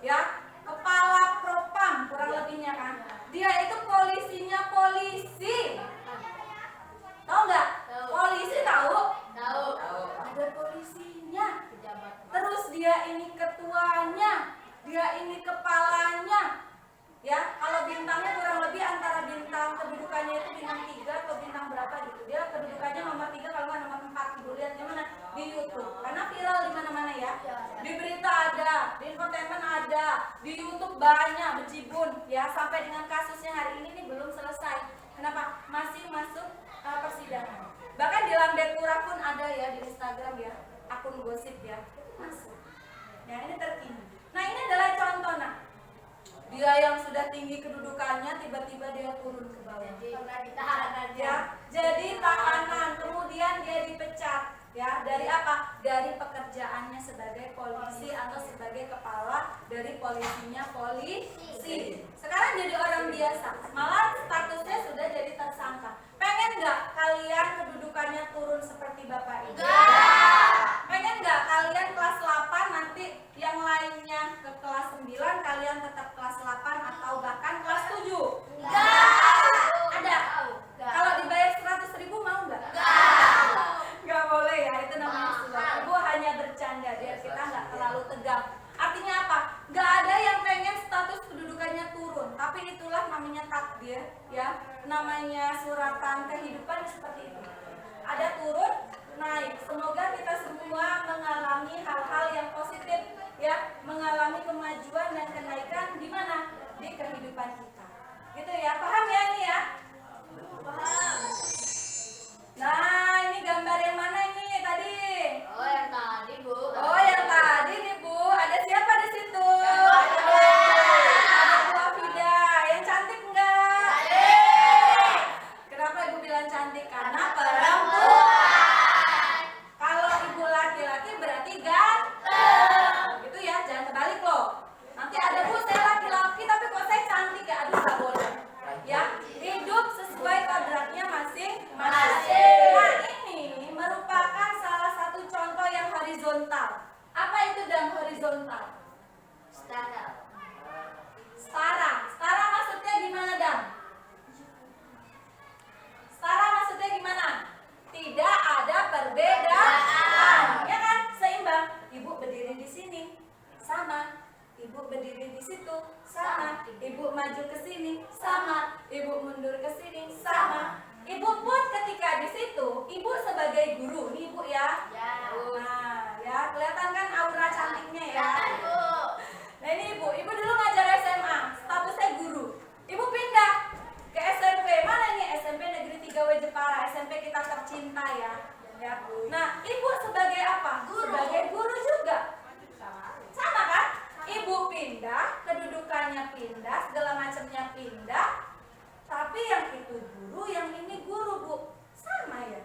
Ya, kepala propam kurang lebihnya kan. Dia itu polisinya polisi. Tahu nggak? Polisi tahu? infotainment ada, di YouTube banyak berjibun ya, sampai dengan kasusnya hari ini nih belum selesai. Kenapa? Masih masuk persidangan. Bahkan di Lambekura pun ada ya, di Instagram ya, akun gosip ya, masuk. Ya ini terkini. Nah ini adalah contoh, nah dia yang sudah tinggi kedudukannya tiba-tiba dia turun ke bawah. Jadi tahanan, kemudian dia dipecat ya, dari apa? Dari pekerjaannya sebagai polisi atau sebagai kepala dari polisinya polisi. Sekarang jadi orang biasa, malah statusnya sudah jadi tersangka. Pengen nggak kalian kedudukannya turun seperti bapak ini? Pengen nggak kalian kelas 8 nanti yang lainnya ke kelas 9, kalian tetap kelas 8 atau bahkan kelas 7? Ada? Kalau dibayar 100.000 mau nggak? Nggak boleh ya, itu namanya suap. Ibu hanya bercanda biar kita nggak terlalu tegang. Artinya apa? Nggak ada yang pengen status kedudukannya turun, tapi itulah namanya takdir ya, namanya suratan kehidupan seperti itu. Ada turun, naik. Semoga kita semua mengalami hal-hal yang positif ya, mengalami kemajuan dan kenaikan di mana? Di kehidupan kita. Gitu ya, paham ya ini ya? Paham. Nah, ini gambar yang mana ini tadi? Oh, yang tadi, Bu. Oh, yang tadi nih, Bu. Ada siapa di situ? Ada Bu Afida. Yang cantik enggak? Cantik. Kenapa Ibu bilang cantik? Karena perempuan. Kalau Ibu laki-laki berarti ganteng. Gitu ya, jangan terbalik loh. Nanti ada Bu, saya laki-laki tapi kok saya cantik ya? Aduh, nggak boleh. Ya, hidup sesuai kodratnya masing-masing. Nah, ini merupakan salah satu contoh yang horizontal. Apa itu dan horizontal? Setara. Setara. Setara maksudnya gimana, Dam? Setara maksudnya gimana? Tidak ada perbedaan. Ya kan? Seimbang. Ibu berdiri di sini, sama. Ibu berdiri di situ, sama. Ibu maju ke sini, sama. Ibu mundur ke sini, sama. Ibu pun ketika di situ, ibu sebagai guru, nih Ibu ya. Ya. Nah, ya kelihatan kan aura cantiknya ya. Bu. Nah ini Ibu dulu ngajar SMA, statusnya guru. Ibu pindah ke SMP, mana nih? SMP Negeri 3W Jepara, SMP kita tercinta ya. Ya. Nah, Ibu sebagai apa? Guru. Sebagai guru juga. Sama kan? Ibu pindah, kedudukannya pindah, segala macamnya pindah. Tapi yang itu guru, yang ini guru, Bu. Sama ya?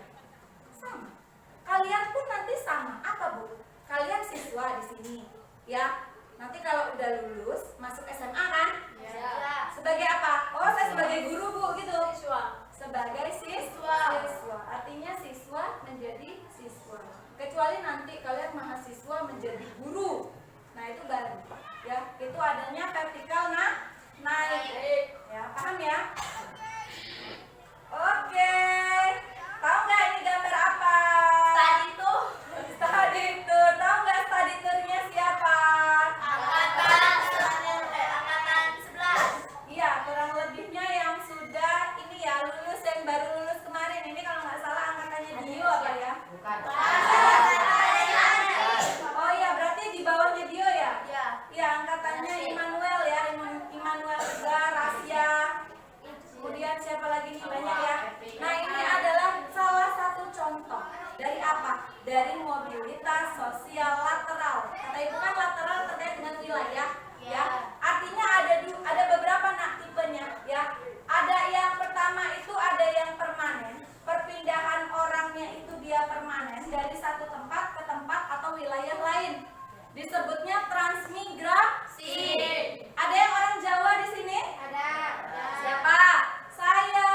Sama. Kalian pun nanti sama. Apa, Bu? Kalian siswa di sini, ya. Nanti kalau udah lulus, masuk SMA kan? Ya. Sebagai apa? Oh, saya sebagai guru, Bu, gitu. Siswa. Sebagai siswa. Artinya siswa menjadi siswa. Kecuali nanti kalian mahasiswa menjadi guru. Nah, itu baru. Ya, itu adanya vertikal naik. Ya, paham ya? Oke. Tahu nggak ini gambar apa? Tadi tuh Study tour. Tahu nggak study tournya siapa? angkatan 11. Iya, kurang lebihnya yang sudah ini ya lulus, yang baru lulus kemarin. Ini kalau nggak salah angkatannya Dio apa ya? Bukan. Oh iya, berarti di bawahnya Dio ya? Ya. Iya, angkatannya Immanuel ya, Immanuel juga, Rasya. Kemudian siapa lagi nih, banyak ya. Nah, ini adalah salah satu contoh dari apa? Dari mobilitas sosial lateral. Kata Ibu kan lateral terkait dengan wilayah, ya. Artinya ada beberapa tipenya, ya. Ada yang pertama itu ada yang permanen. Perpindahan orangnya itu dia permanen dari satu tempat ke tempat atau wilayah lain. Disebutnya transmigrasi. Ada yang orang Jawa di sini? Ada. Siapa? Saya.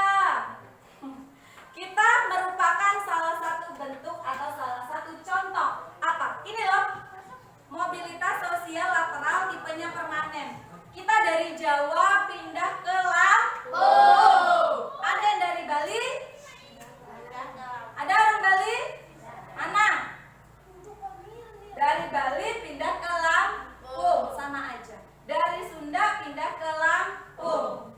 Kita merupakan salah satu bentuk atau salah satu contoh. Apa? Ini loh. Mobilitas sosial lateral tipenya permanen. Kita dari Jawa pindah ke Lampung. Ada yang dari Bali? Ada orang Bali? Mana? Dari Bali pindah ke Lampung, sama aja. Dari Sunda pindah ke Lampung.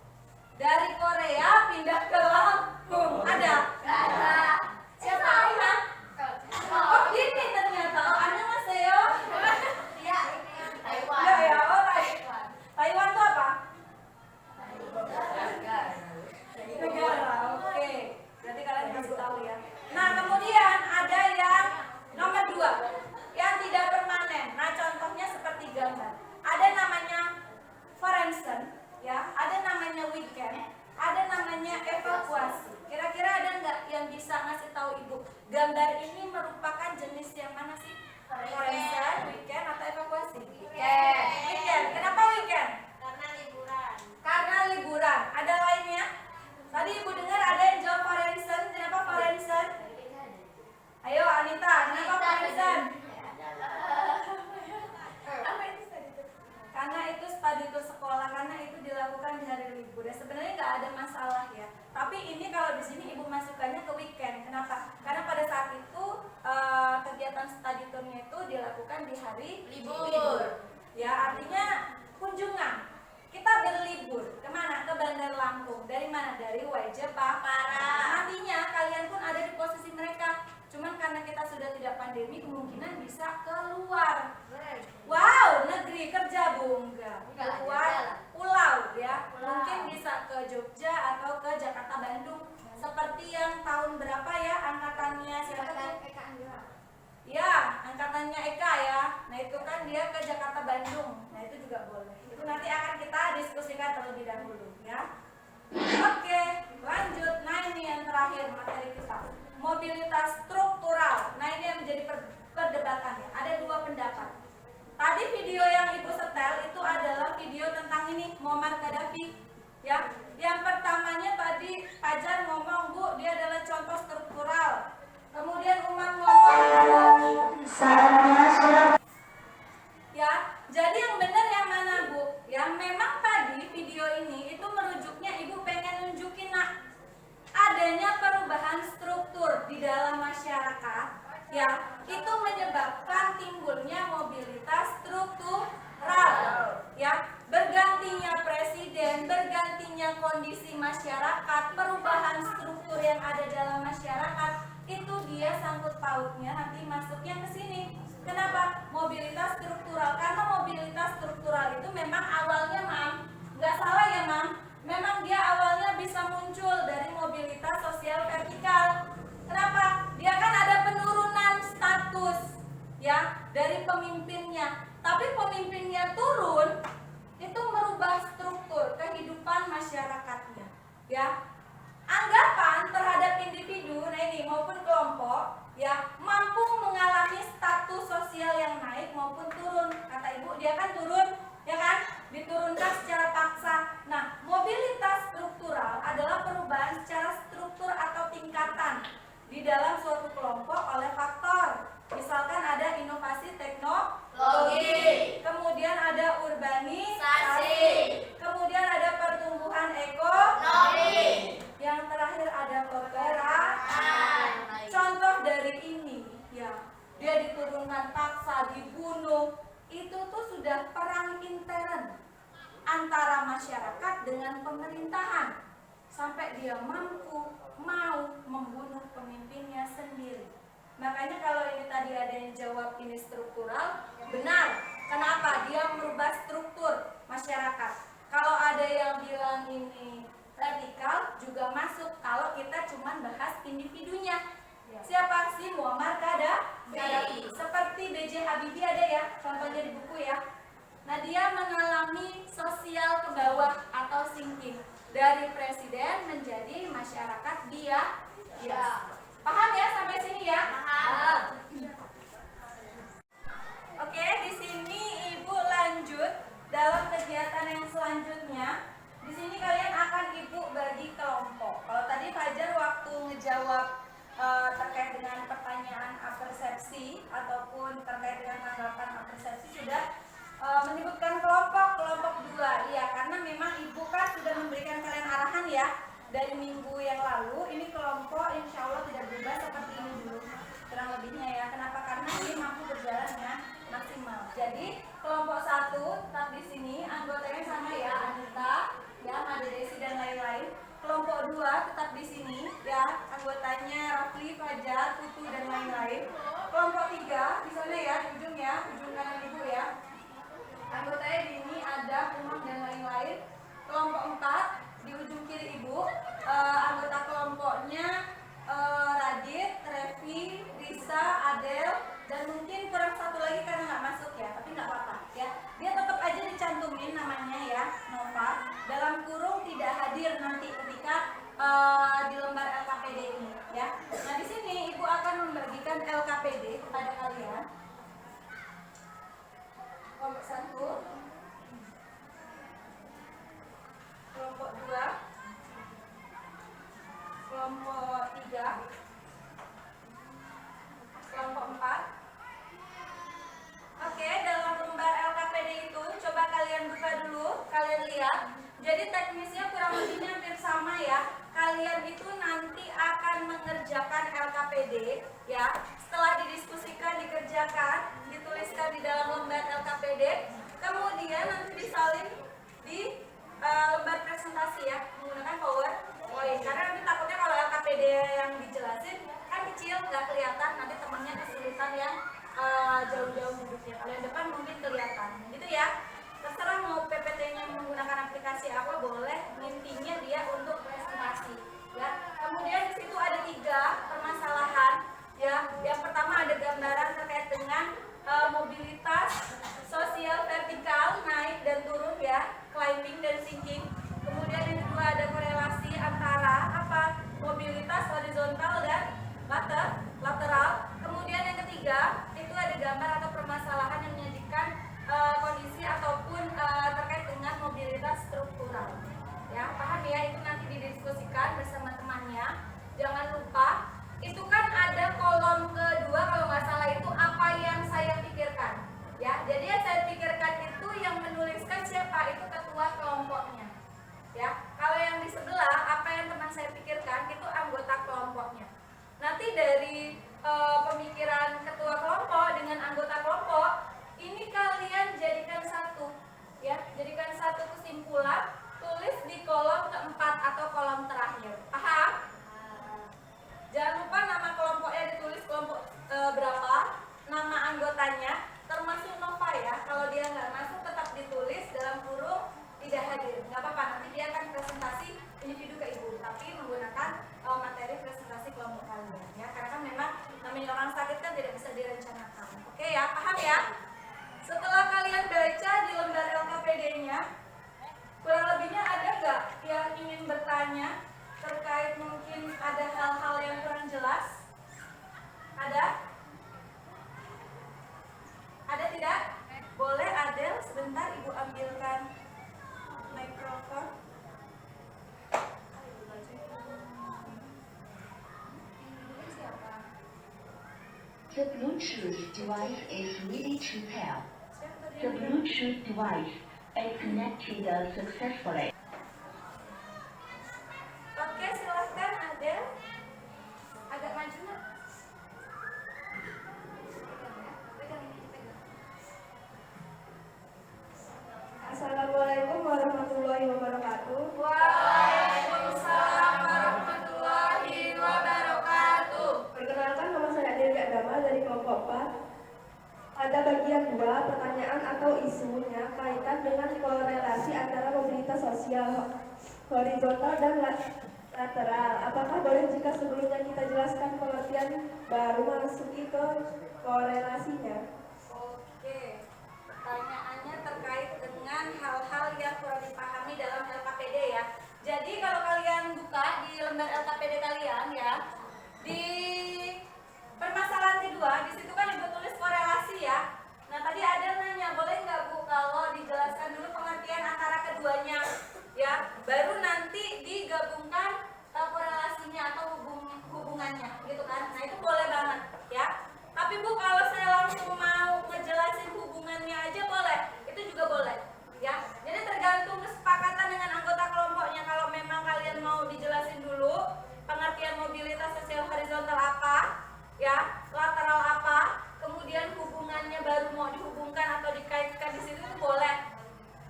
merupakan jenis yang mana sih? Forensen, weekend, atau evakuasi? Weekend. Weekend. Kenapa weekend? Karena liburan. Karena liburan. Ada lainnya? Tadi ibu dengar ada yang jawab forensen. Kenapa forensen? Ayo Anita, kenapa forensen? Apa itu study tour? Karena itu study tour sekolah, karena itu dilakukan di hari libur. Ya sebenarnya nggak ada masalah ya. Tapi ini kalau di sini ibu masukkannya ke weekend. Kenapa? Karena pada saat itu kegiatan study tournya itu dilakukan di hari Libur. Ya artinya kunjungan. Kita berlibur kemana? Ke Bandar Lampung. Dari mana? Dari Wajepara. Nantinya kalian pun ada di posisi mereka. Cuman karena kita sudah tidak pandemi, kemungkinan bisa keluar. Wow, negeri kerja Enggak. Keluar pulau ya. Mungkin bisa ke Jogja atau ke Jakarta Bandung. Seperti yang tahun berapa ya angkatannya siapa tuh? Ya, angkatannya Eka ya. Nah itu kan dia ke Jakarta Bandung. Nah itu juga boleh. Itu nanti akan kita diskusikan terlebih dahulu ya. Oke, lanjut. Nah ini yang terakhir materi kita. Mobilitas struktural. Nah ini yang menjadi perdebatan ya. Ada dua pendapat. Tadi video yang ibu setel itu adalah video tentang ini Muammar Gaddafi ya. Yang pertamanya tadi Fajar ngomong Bu, dia adalah contoh struktural. Kemudian Umar ngomong ya. Jadi yang benar yang mana Bu? Yang memang tadi video ini itu merujuknya ibu pengen nunjukin adanya perubahan struktur di dalam masyarakat ya, itu menyebabkan timbulnya mobilitas struktural ya, bergantinya presiden, bergantinya kondisi masyarakat, perubahan struktur yang ada dalam masyarakat, itu dia sangkut pautnya nanti masuknya ke sini. Kenapa? Mobilitas struktural. Karena mobilitas struktural itu memang awalnya nggak salah ya memang dia awalnya bisa muncul dari mobilitas sosial vertikal. Kenapa? Dia kan ada penurunan status ya dari pemimpinnya. Tapi pemimpinnya turun, itu merubah struktur kehidupan masyarakatnya. Ya, anggapan terhadap individu, nah ini maupun kelompok, ya mampu mengalami status sosial yang naik maupun turun. Kata ibu, dia kan turun, ya kan? Diturunkan secara paksa. Nah, mobilitas struktural adalah perubahan secara struktur atau tingkatan di dalam suatu kelompok oleh faktor. Misalkan ada inovasi teknologi, kemudian ada urbanisasi, kemudian ada pertumbuhan ekonomi, yang terakhir ada peperangan. Contoh dari ini ya, dia diturunkan paksa, dibunuh, itu tuh sudah perang intern antara masyarakat dengan pemerintahan sampai dia mampu mau membunuh pemimpinnya sendiri. Makanya kalau ini tadi ada yang jawab ini struktural, benar. Kenapa? Dia merubah struktur masyarakat. Kalau ada yang bilang ini vertikal, juga masuk kalau kita cuma bahas individunya. Siapa sih Muammar Gaddafi? Seperti B.J. Habibie ada ya, contohnya di buku ya. Nah dia mengalami sosial ke bawah atau sinking dari presiden menjadi masyarakat dia. Paham ya sampai sini ya? Paham. Oke, di sini ibu lanjut dalam kegiatan yang selanjutnya. Di sini kalian akan ibu bagi kelompok. Kalau tadi Fajar waktu ngejawab terkait dengan pertanyaan apersepsi ataupun terkait dengan tanggapan apersepsi sudah menyebutkan kelompok 2 ya, karena memang ibu kan sudah memberikan kalian arahan ya dari minggu yang lalu. Ini kelompok insya Allah tidak berubah seperti ini dulu kurang lebihnya ya. Kenapa? Karena ini mampu berjalan dengan maksimal. Jadi kelompok 1 tetap di sini, anggotanya sama ya, Anita ya, Made Desi dan lain-lain. Kelompok 2 tetap di sini ya, anggotanya Rafli, Fajar, Putu dan lain-lain. Kelompok 3 di sana ya, di ujung ya, ujung kanan ibu ya. Anggotanya di ini ada Umar dan lain-lain. Kelompok 4 di ujung kiri ibu, anggota kelompoknya Radit, Revi, Risa, Adel, dan mungkin kurang satu lagi karena nggak masuk ya, tapi nggak apa-apa ya. Dia tetap aja dicantumin namanya ya, Nova, dalam kurung tidak hadir nanti ketika di lembar LKPD ini ya. Nah di sini ibu akan membagikan memberikan LKPD kepada kalian. Kelompok 1, kelompok 2, kelompok 3, kelompok 4. Oke, dalam lembar LKPD itu coba kalian buka dulu, kalian lihat. Jadi teknisnya kurang lebihnya hampir sama ya. Kalian itu nanti akan mengerjakan LKPD ya. Setelah didiskusikan, dikerjakan, dituliskan di dalam lembar LKPD, kemudian nanti disalin di lembar presentasi ya, menggunakan PowerPoint. Karena nanti takutnya kalau LKPD yang dijelasin kan kecil, nggak kelihatan, nanti temannya kesulitan yang jauh-jauh duduknya. Kalau yang depan mungkin kelihatan, gitu ya. Terserah mau PPT-nya menggunakan aplikasi apa boleh, intinya dia untuk presentasi. Ya. Kemudian di situ ada 3 permasalahan. Ya, yang pertama ada gambaran terkait dengan mobilitas sosial vertikal, naik dan turun ya, climbing dan sinking. Kemudian yang kedua ada korelasi antara apa? Mobilitas horizontal dan lateral. Kemudian yang ketiga itu ada gambar atau permasalahan yang menyajikan kondisi ataupun terkait dengan mobilitas struktural. Ya, paham ya? Itu nanti didiskusikan bersama temannya. Jangan lupa, itu kan ada kolom kedua kalau nggak salah itu apa yang saya pikirkan. Ya, jadi yang saya pikirkan itu yang menuliskan siapa? Itu ketua kelompoknya. Ya, kalau yang di sebelah apa yang teman saya pikirkan itu anggota kelompoknya. Nanti dari pemikiran ketua kelompok dengan anggota kelompok ini kalian jadikan satu, ya, jadikan satu kesimpulan, tulis di kolom keempat atau kolom terakhir. Paham? Jangan lupa nama kelompoknya ditulis kelompok berapa, nama anggotanya, termasuk Nova ya. Kalau dia nggak masuk tetap ditulis dalam kurung tidak hadir. Nggak apa-apa, nanti dia akan presentasi individu ke ibu, tapi menggunakan materi presentasi kelompok kalian. Ya, karena kan memang namanya orang sakit kan tidak bisa direncanakan. Oke ya, paham ya? Setelah kalian baca di lembar LKPD-nya, kurang lebihnya ada nggak yang ingin bertanya terkait mungkin ada hal-hal yang kurang jelas? Ada? Ada tidak? Boleh Adel, sebentar ibu ambilkan mikrofon. The Bluetooth device is ready to pair. The Bluetooth device is connected successfully. Oke, silahkan Adel. Agak maju nak. Assalamualaikum warahmatullahi wabarakatuh. Waalaikumsalam warahmatullahi wabarakatuh. Perkenalkan, nama saya Dewi Agama dari kelompok 4. Pada bagian 2, pertanyaan atau isunya kaitan dengan korelasi antara mobilitas sosial horizontal dan lateral. Apakah boleh jika sebelumnya kita jelaskan pengertian baru masuki ke korelasinya? Oke, pertanyaannya terkait dengan hal-hal yang kurang dipahami dalam LKPD ya. Jadi kalau kalian buka di lembar LKPD kalian ya, di permasalahan kedua, di situ kan ibu tulis korelasi ya. Nah tadi ada nanya, boleh nggak Bu kalau dijelaskan dulu pengertian antara keduanya ya, baru nanti digabungkan korelasinya atau hubungannya gitu kan. Nah itu boleh banget ya. Tapi Bu kalau saya langsung mau ngejelasin hubungannya aja boleh, itu juga boleh ya. Jadi tergantung kesepakatan dengan anggota kelompoknya. Kalau memang kalian mau dijelasin dulu pengertian mobilitas sosial horizontal apa ya, lateral apa, kemudian hubungannya baru mau dihubungkan atau dikaitkan di situ boleh.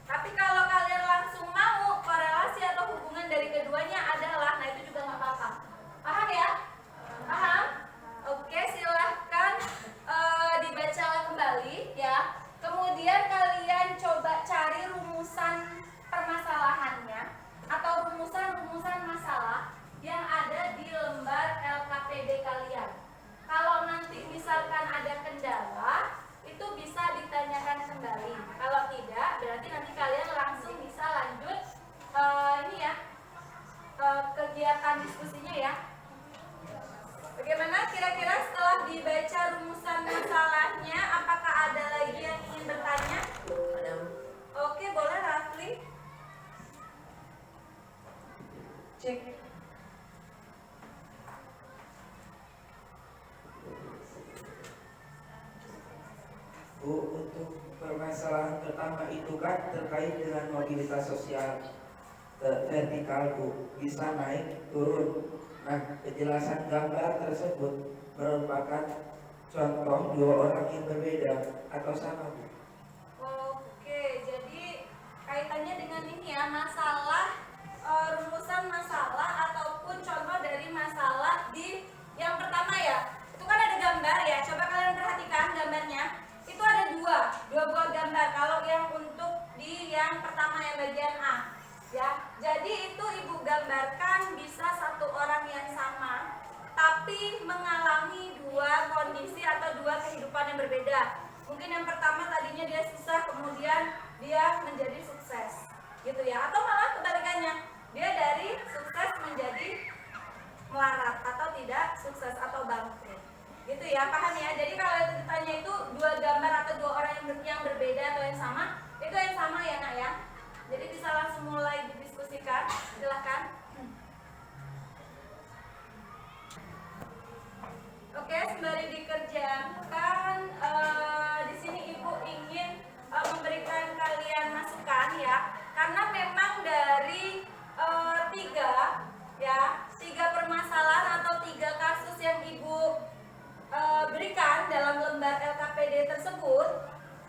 Tapi kalau kalian langsung mau korelasi atau hubungan dari keduanya adalah, nah itu juga nggak apa-apa. Paham ya? Paham? Oke, silahkan dibaca Cek. Bu, untuk permasalahan pertama itu kan terkait dengan mobilitas sosial vertikal, Bu. Bisa naik, turun. Nah, kejelasan gambar tersebut merupakan contoh dua orang yang berbeda atau sama, Bu? Oke, jadi kaitannya dengan ini ya, masalah rumusan masalah ataupun contoh dari masalah di yang pertama ya. Itu kan ada gambar ya. Coba kalian perhatikan gambarnya. Itu ada dua buah gambar. Kalau yang untuk di yang pertama yang bagian A, ya. Jadi itu ibu gambarkan bisa satu orang yang sama, tapi mengalami dua kondisi atau dua kehidupan yang berbeda. Mungkin yang pertama tadinya dia susah, kemudian dia menjadi sukses, gitu ya. Atau malah kebalikannya, dia dari sukses menjadi melarat atau tidak sukses atau bangkrut. Gitu ya, paham ya? Jadi kalau ditanya itu dua gambar atau dua orang yang berbeda atau yang sama, itu yang sama ya nak ya. Jadi bisa langsung mulai didiskusikan, silakan. Oke, sembari dikerjakan, di sini ibu ingin memberikan kalian masukan ya, karena memang dari tiga permasalahan atau tiga kasus yang ibu berikan dalam lembar LKPD tersebut,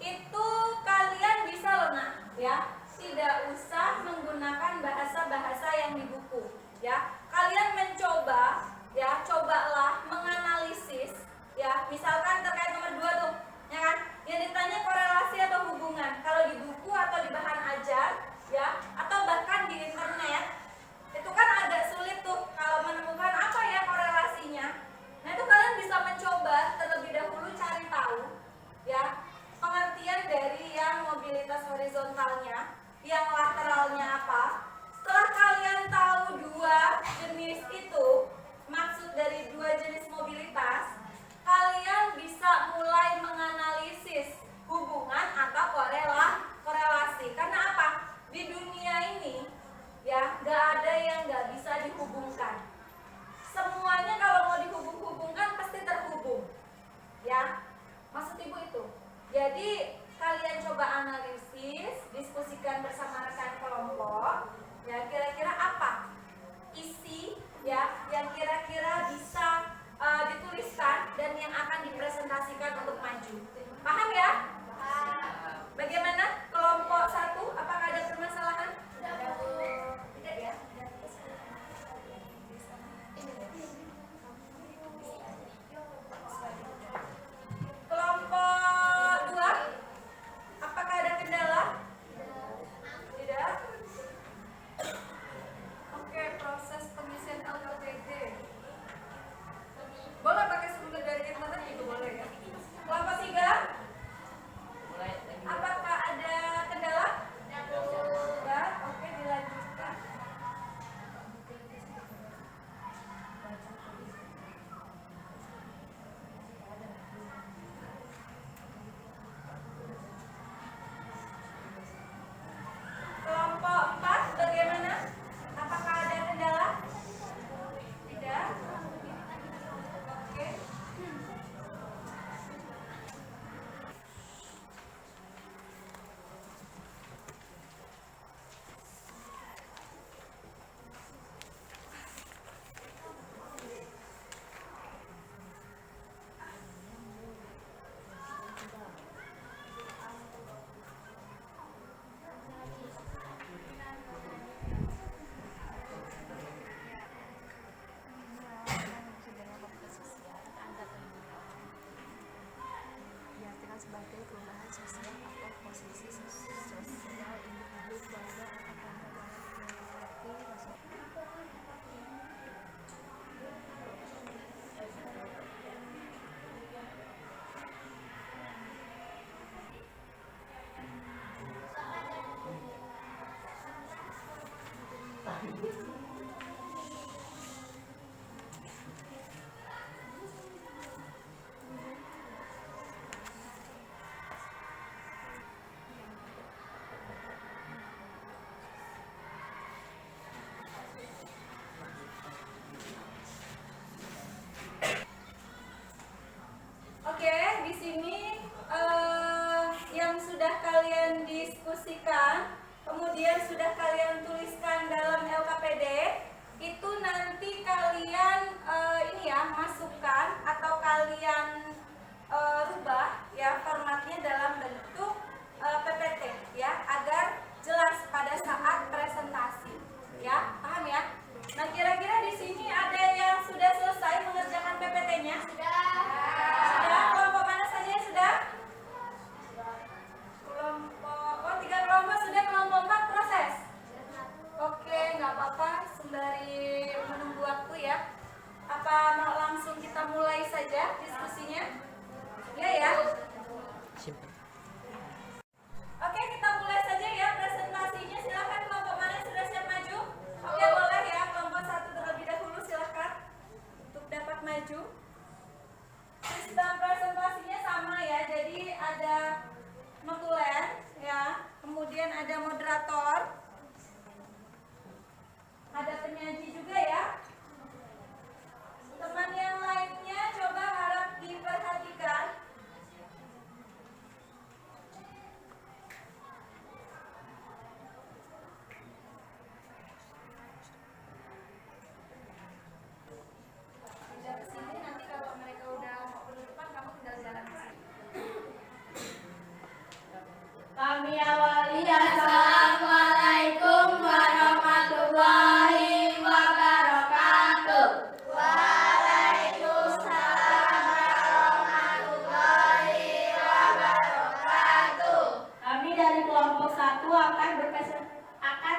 itu kalian bisa loh nak ya, tidak usah menggunakan bahasa-bahasa yang di buku ya. Kalian mencoba ya, cobalah menganalisis ya, misalkan terkait nomor 2 tuh ya kan, yang ditanya korelasi atau hubungan. Kalau di buku atau di bahan ajar ya, atau bahkan di internet, itu kan agak sulit tuh kalau menemukan apa ya korelasinya. Nah itu kalian bisa mencoba terlebih dahulu cari tahu ya pengertian dari yang mobilitas horizontalnya, yang lateralnya apa. Setelah kalian tahu dua jenis itu, maksud dari dua jenis mobilitas, kalian bisa mulai menganalisis hubungan atau korelasi. Karena apa? Di dunia ini ya gak ada yang gak bisa dihubungkan. Semuanya kalau mau dihubung-hubungkan pasti terhubung ya, maksud ibu itu. Jadi kalian coba analisis, diskusikan bersama rekan kelompok ya, kira-kira apa isi ya yang kira-kira bisa dituliskan dan yang akan dipresentasikan untuk maju. Paham ya? Bagaimana kelompok 1? Apakah ada permasalahan? Tidak ya? Kelompok 2, apakah ada kendala? Tidak? Oke, proses pengisian LKPD boleh pakai sumber dari internet juga boleh ya. Kelompok 3, apakah ada kendala? Tidak? Oke, dilanjutkan. Kelompok 4 bagaimana? Apakah ada kendala? Tidak? Oke. sebagai perubahan sosial atau posisi sosial individu, keluarga, atau komunitas sini yang sudah kalian diskusikan, kemudian sudah kalian tuliskan dalam LKPD, itu nanti kalian ini ya masukkan atau kalian rubah ya formatnya dalam bentuk PPT ya, agar jelas pada saat presentasi ya, paham ya? Nah, kira-kira di sini ada yang sudah selesai mengerjakan PPT-nya? Sudah. Kelompok mana saja yang sudah? Kelompok 3 kelompok sudah, kelompok 4 proses. Oke, nggak apa-apa, sembari menunggu waktu ya. Apa mau langsung kita mulai saja diskusinya? Ya. Oke, kita mulai saja ya presentasinya. Silakan kelompok mana yang sudah siap maju? Oke, boleh ya, kelompok 1 terlebih dahulu silakan untuk dapat maju. Sistem presentasinya sama ya, jadi ada notulen ya, kemudian ada moderator, ada penyaji juga ya. Teman yang lainnya coba harap diperhatikan. Tidak kesini, nanti kalau mereka udah mau penutupan, kamu tinggal jalan ke sini. Kami awali assalamualaikum warahmatullahi wabarakatuh. Waalaikumsalam warahmatullahi wabarakatuh. Kami dari kelompok 1 akan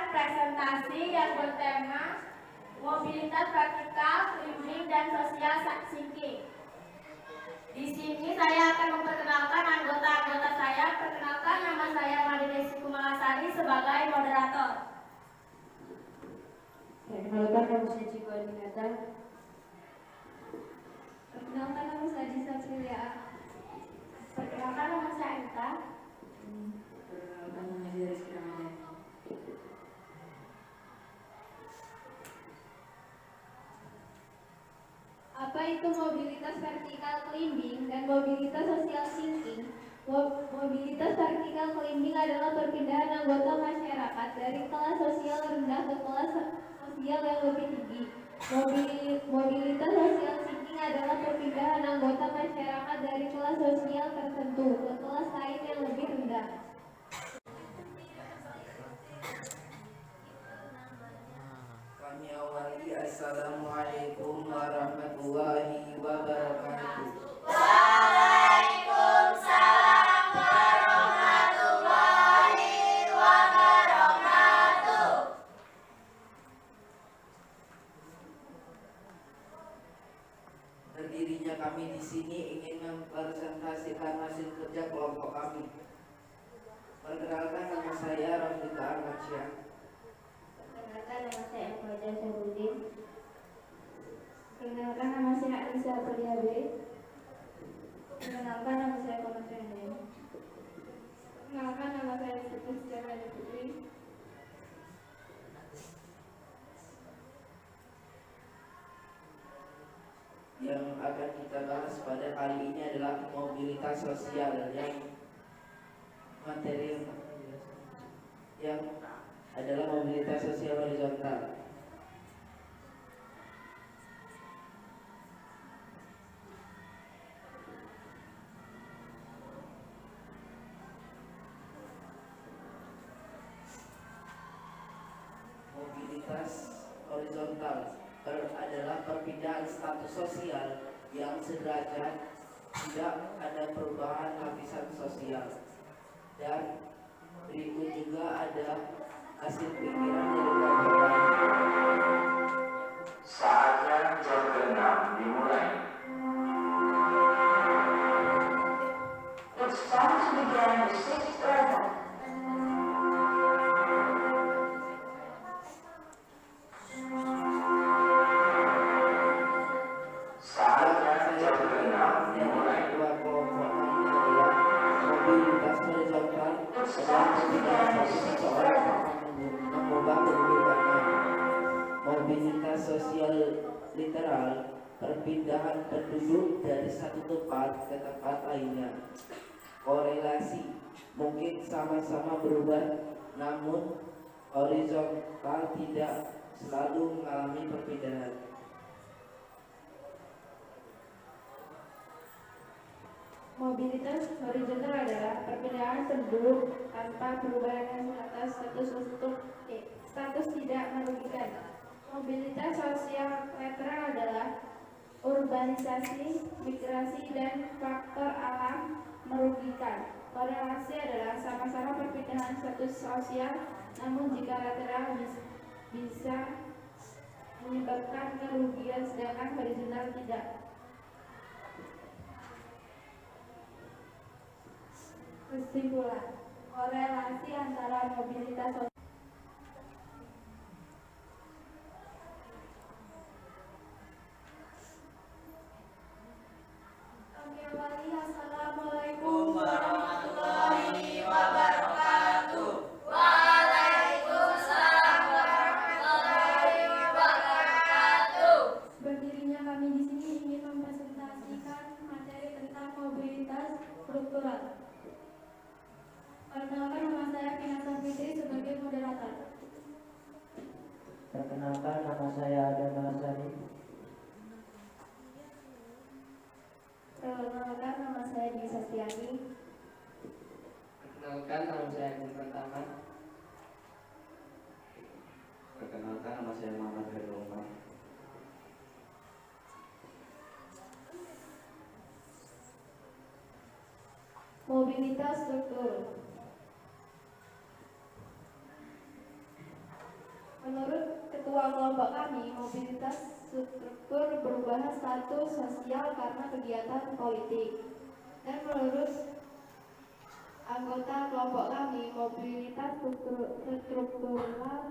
presentasi yang bertema mobilitas praktikal, klinik dan sosial thinking. Di sini saya akan memperkenalkan anggota-anggota saya. Perkenalkan, nama saya Madinesi Kumalasari sebagai moderator. Perkenalkan, nama saya Ciko Adinata. Perkenalkan, nama saya Disa Prilia. Perkenalkan, nama saya Ita. Perkenalkan, nama saya Rizky Ramadan. Apa itu mobilitas vertikal climbing dan mobilitas sosial thinking? Mobilitas vertikal climbing adalah perpindahan anggota masyarakat dari kelas sosial rendah ke kelas sosial yang lebih tinggi. Mobilitas sosial thinking adalah perpindahan anggota masyarakat dari kelas sosial tertentu ke kelas lain yang lebih rendah. Kami awali assalamualaikum warahmatullahi wabarakatuh. Waalaikumsalam warahmatullahi wabarakatuh. Berdirinya kami di sini ingin mempresentasikan hasil kerja kelompok kami. Perkenalkan, nama saya Rafika Armansyah. Perkenalkan, nama saya Fajar Sabudin. Perkenalkan, nama saya Anissa Priyabe. Perkenalkan, nama saya Kona Fende. Perkenalkan, nama saya Siti Setiawati Putri. Yang akan kita bahas pada kali ini adalah mobilitas sosial yang materi yang adalah mobilitas sosial horizontal. Mobilitas horizontal adalah perpindahan status sosial yang sederajat, tidak ada perubahan lapisan sosial. Dan berikut juga ada hasil pikiran dari kelompok lain. Saatnya jam 6 dimulai. It's time to begin the 6th level. Saatnya jam 6 dimulai. Dua kelompok ini adalah mobilitas horizontal dan mobilitas seseorang mengubah kehidupannya. Mobilitas sosial literal perpindahan penduduk dari satu tempat ke tempat lainnya. Korelasi mungkin sama-sama berubah, namun horizontal tidak selalu mengalami perpindahan. Mobilitas horizontal adalah perpindahan penduduk tanpa perubahan atas status tidak merugikan. Mobilitas sosial lateral adalah urbanisasi, migrasi, dan faktor alam merugikan. Korelasi adalah sama-sama perpindahan status sosial, namun jika lateral bisa menyebabkan kerugian sedangkan horizontal tidak. Kesimpulan, korelasi antara mobilitas sosial Assalamualaikum warahmatullahi wabarakatuh. Waalaikumsalam warahmatullahi wabarakatuh. Berdirinya kami di sini ingin mempresentasikan materi tentang mobilitas struktural. Perkenalkan, nama saya Kinasa Fitri sebagai moderator. Perkenalkan, nama saya Adam Hassani. Perkenalkan, nama saya Dwi Sastiani. Perkenalkan, nama saya Gun Pertama. Perkenalkan, nama saya Muhammad Khairul Umar. Mobilitas struktur. Menurut ketua kelompok kami, mobilitas struktur berubah status sosial karena kegiatan politik. Dan menurut anggota kelompok kami, mobilitas struktural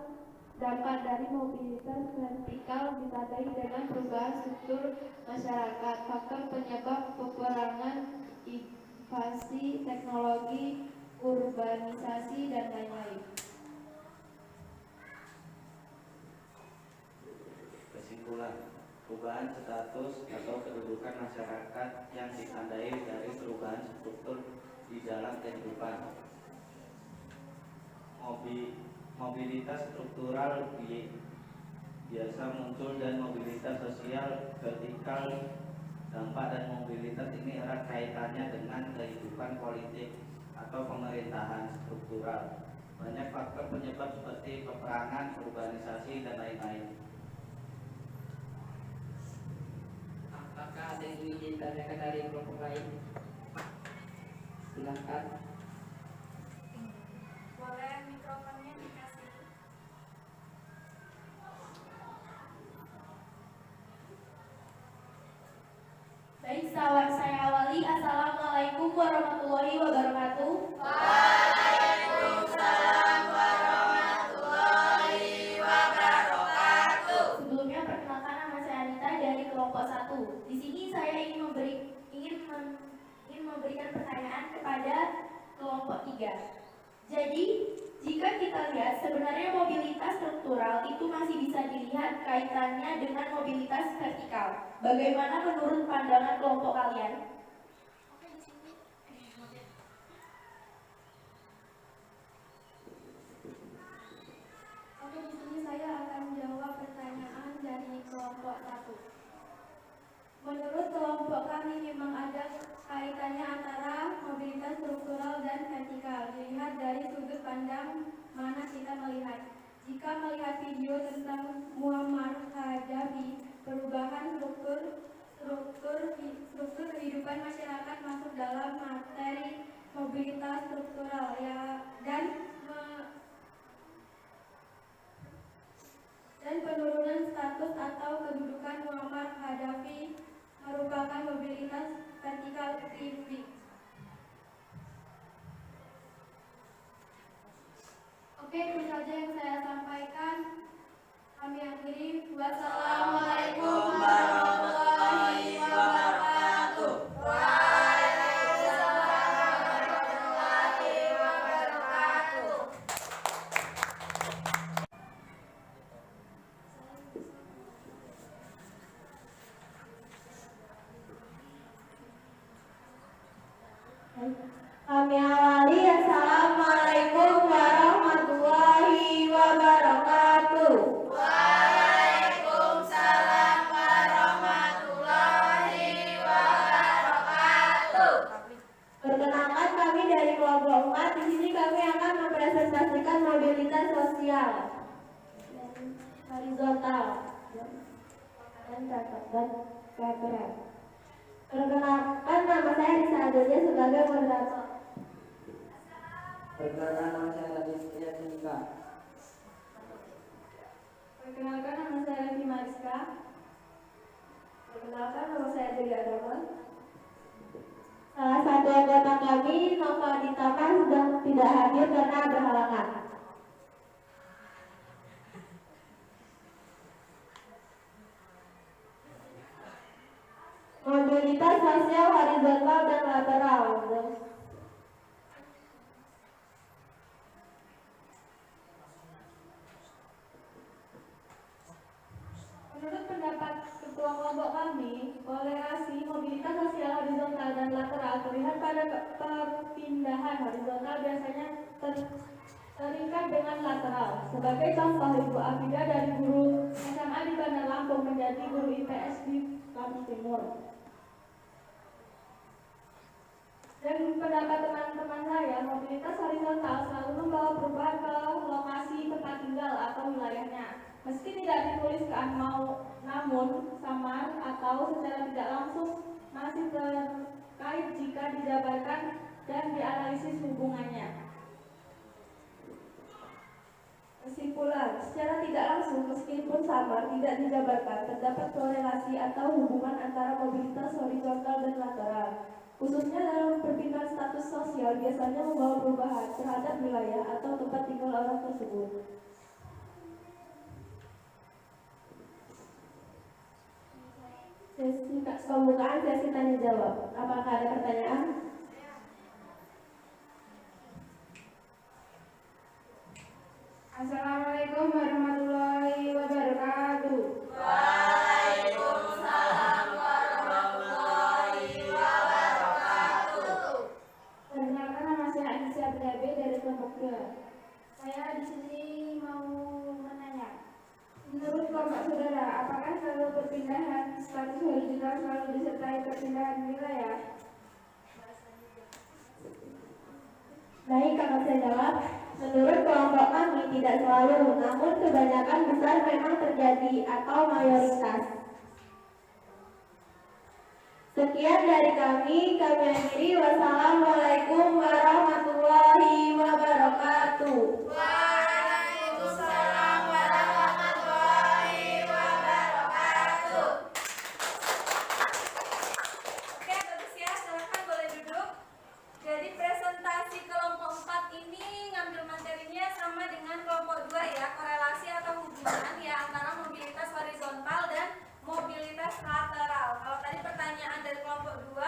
dampak dari mobilitas vertikal ditandai dengan perubahan struktur masyarakat, faktor penyebab peperangan, inovasi teknologi, urbanisasi, dan lain-lain. Kesimpulan, perubahan status atau kedudukan masyarakat yang ditandai dari perubahan struktur di dalam kehidupan. Mobilitas struktural biasa muncul dan mobilitas sosial vertikal. Dampak dan mobilitas ini erat kaitannya dengan kehidupan politik atau pemerintahan struktural. Banyak faktor penyebab seperti peperangan, urbanisasi, dan lain-lain. Apakah ada yang ingin ditanyakan dari kelompok lain? Silakan. Boleh mikrofonnya dikasih. Baik, saya awali. Assalamualaikum warahmatullahi wabarakatuh. Waalaikumsalam warahmatullahi wabarakatuh. Sebelumnya perkenalkan, nama saya Anita dari kelompok 1. Di sini saya ingin memberikan pertanyaan kepada kelompok 3. Jadi, jika kita lihat sebenarnya mobilitas struktural itu masih bisa dilihat kaitannya dengan mobilitas vertikal. Bagaimana menurut pandangan kelompok kalian? Oke, di sini saya akan menjawab pertanyaan dari kelompok 1. Menurut kelompok kami memang ada kaitannya antara mobilitas struktural dan vertikal. Dilihat dari sudut pandang mana kita melihat. Jika melihat video tentang Muammar Gaddafi, perubahan struktur kehidupan masyarakat masuk dalam materi mobilitas struktural dan penurunan status atau kedudukan Muammar Gaddafi merupakan mobilitas vertikal kritik. Oke, itu saja yang saya sampaikan. Kami akhiri. Wassalamualaikum warahmatullahi wabarakatuh. Waalaikumsalam warahmatullahi wabarakatuh. Kami awali, Assalamualaikum warahmatullahi wabarakatuh. Waalaikumsalam warahmatullahi wabarakatuh. Perkenalkan, kami dari kelompok 4. Di sini kami akan mempresentasikan mobilitas sosial horizontal dan lateral. Perkenalkan, nama saya Risa Adelia sebagai moderator. Perkenalkan, nama saya Raditya Sinika. Perkenalkan, nama saya Revi Mariska. Perkenalkan, nama saya Dewi Adama. Salah satu anggota kami, Nova Ditama, sedang tidak hadir karena berhalangan. Mobilitas sosial horizontal dan lateral. Menurut pendapat ketua kelompok kami, kolerasi mobilitas sosial horizontal dan lateral terlihat pada perpindahan horizontal biasanya terikat dengan lateral. Sebagai contoh, Ibu Afida dari guru SMA di Bandar Lampung menjadi guru IPS di Lampung Timur. Dan pendapat teman-teman saya, mobilitas horizontal selalu membawa perubahan ke lokasi tempat tinggal atau wilayahnya. Meski tidak dituliskan namun samar atau secara tidak langsung masih terkait jika dijabarkan dan dianalisis hubungannya. Kesimpulan, secara tidak langsung meskipun samar tidak dijabarkan, terdapat korelasi atau hubungan antara mobilitas horizontal dan lateral. Khususnya dalam perpindahan status sosial biasanya membawa perubahan terhadap wilayah atau tempat tinggal orang tersebut. Sesi pembukaan sesi tanya jawab. Apakah ada pertanyaan? Assalamualaikum warahmatullahi wabarakatuh. Waalaikumsalam warahmatullahi wabarakatuh. Perkenalkan, nama saya Anissa Brabe dari kelompok 2. Saya di sini mau menanya. Menurut kelompok saudara, apakah selalu perpindahan status horizontal selalu disertai perpindahan wilayah? Baik, akan saya jawab. Menurut kelompok kami tidak selalu, namun kebanyakan besar memang terjadi atau mayoritas. Sekian dari kami akhiri. Wassalamualaikum warahmatullahi wabarakatuh. Waalaikumsalam warahmatullahi wabarakatuh. Oke, bagus ya. Silakan boleh duduk. Jadi presentasi kelompok 4 ini ngambil materinya sama dengan kelompok 2 ya, korelasi atau hubungan ya antara mobilitas horizontal dan mobilitas lateral. Kalau tadi pertanyaan dari kelompok 2,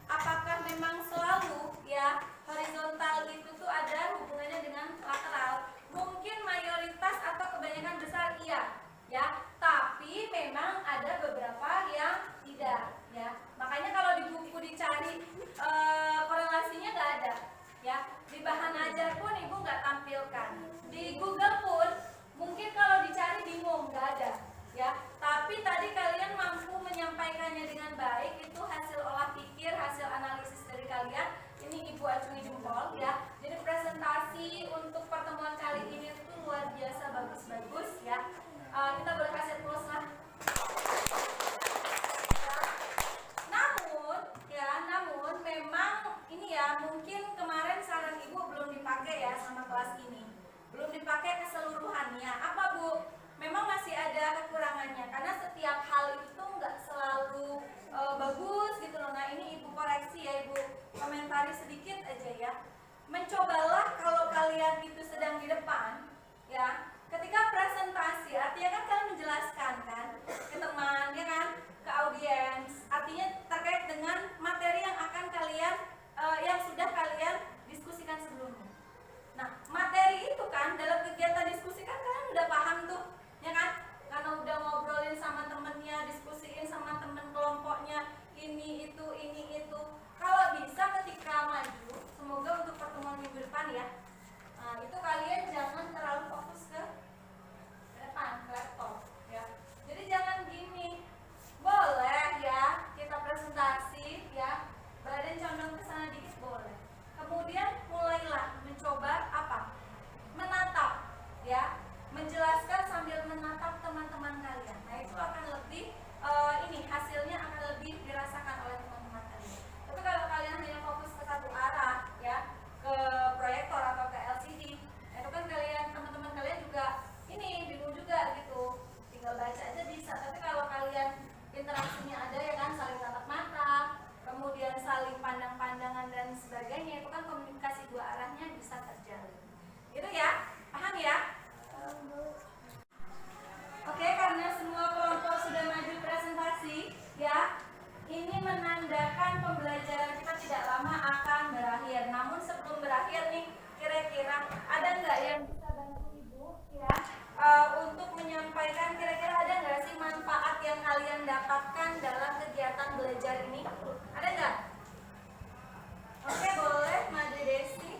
apakah memang selalu ya horizontal itu tuh ada hubungannya dengan lateral? Mungkin mayoritas atau kebanyakan besar iya ya, tapi memang ada beberapa yang tidak ya. Makanya kalau di buku dicari korelasinya nggak ada ya, di bahan ajar pun ibu nggak tampilkan, di Google pun mungkin kalau dicari bingung nggak ada ya. Tapi tadi kalian mampu menyampaikannya dengan baik, itu hasil olah pikir, hasil analisis dari kalian. Ini ibu acungi jempol ya. Jadi presentasi untuk pertemuan kali ini itu luar biasa bagus-bagus ya. Kita boleh kasih plus lah. Namun memang ini ya, mungkin kemarin saran ibu belum dipakai ya sama kelas ini, belum dipakai keseluruhannya. Apa Bu? Memang masih ada kekurangannya karena setiap hal itu nggak selalu bagus gitu loh. Nah ini ibu koreksi ya, ibu komentari sedikit aja ya. Mencobalah kalau kalian itu sedang di depan ya, ketika presentasi artinya kan kalian menjelaskan kan ke teman ya kan, ke audiens, artinya terkait dengan materi yang akan kalian yang sudah kalian diskusikan sebelumnya. Nah materi itu kan dalam kegiatan diskusi kan kalian udah paham tuh ya kan, karena udah ngobrolin sama temennya, diskusiin sama temen kelompoknya, ini itu. Kalau bisa ketika berakhir. Namun sebelum berakhir nih, kira-kira ada nggak yang bisa bantu Ibu ya untuk menyampaikan kira-kira ada nggak sih manfaat yang kalian dapatkan dalam kegiatan belajar ini? Ada nggak? Oke, boleh, Made Desi.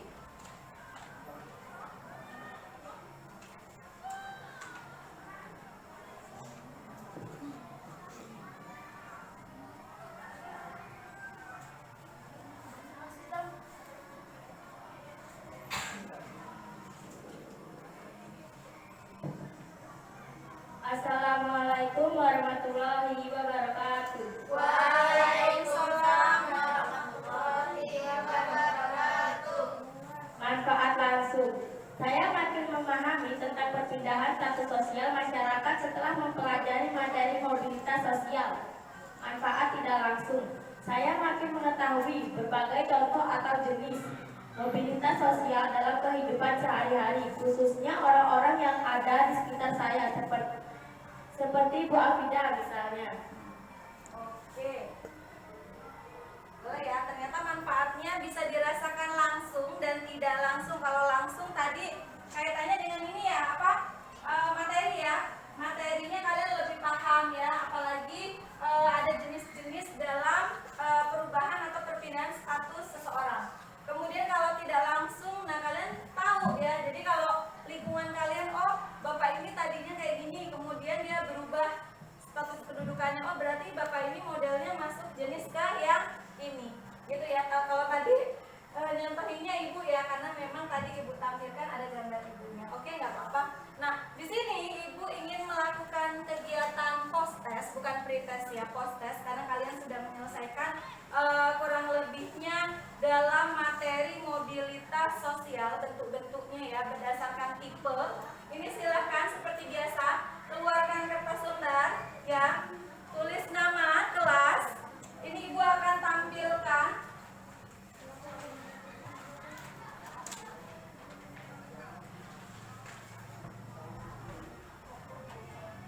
Assalamualaikum warahmatullahi wabarakatuh. Waalaikumsalam warahmatullahi wabarakatuh. Manfaat langsung. Saya makin memahami tentang perpindahan status sosial masyarakat setelah mempelajari materi mobilitas sosial. Manfaat tidak langsung. Saya makin mengetahui berbagai contoh atau jenis mobilitas sosial dalam kehidupan sehari-hari, khususnya orang-orang yang ada di sekitar saya, seperti Bu Afida misalnya. Oke. Boleh ya, ternyata manfaatnya bisa dirasakan langsung dan tidak langsung. Kalau langsung tadi kaitannya dengan ini ya, materi ya. Materinya kalian lebih paham ya, apalagi ada jenis-jenis dalam perubahan atau perpindahan status seseorang. Kemudian kalau tidak langsung, nah kalian tahu ya, jadi kalau lingkungan kalian, oh bapak ini tadinya kayak gini, kemudian dia berubah status kedudukannya, oh berarti bapak ini modelnya masuk jenis ke yang ini, gitu ya. Kalau tadi nyontohinnya ibu ya, karena memang tadi ibu tampilkan ada gambar ibunya. Oke, nggak apa-apa. Nah di sini ibu ingin melakukan kegiatan post test, bukan pre-test ya, post test, karena kalian sudah menyelesaikan kurang lebihnya dalam materi mobilitas sosial, bentuk-bentuknya ya berdasarkan tipe. Ini silahkan seperti biasa keluarkan kertas lembar ya, tulis nama kelas. Ini ibu akan tampilkan.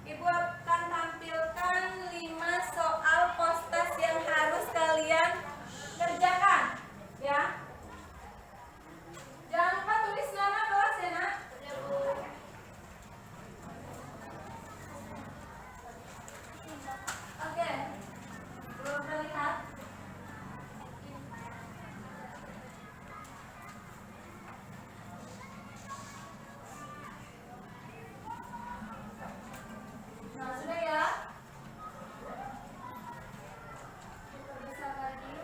Ibu akan tampilkan 5 soal post test yang harus kalian kerjakan ya. Jangan lupa tulis nama kelas ya, Nak. Oke. Belum terlihat. Nah, sudah ya. Kita bisa lagi.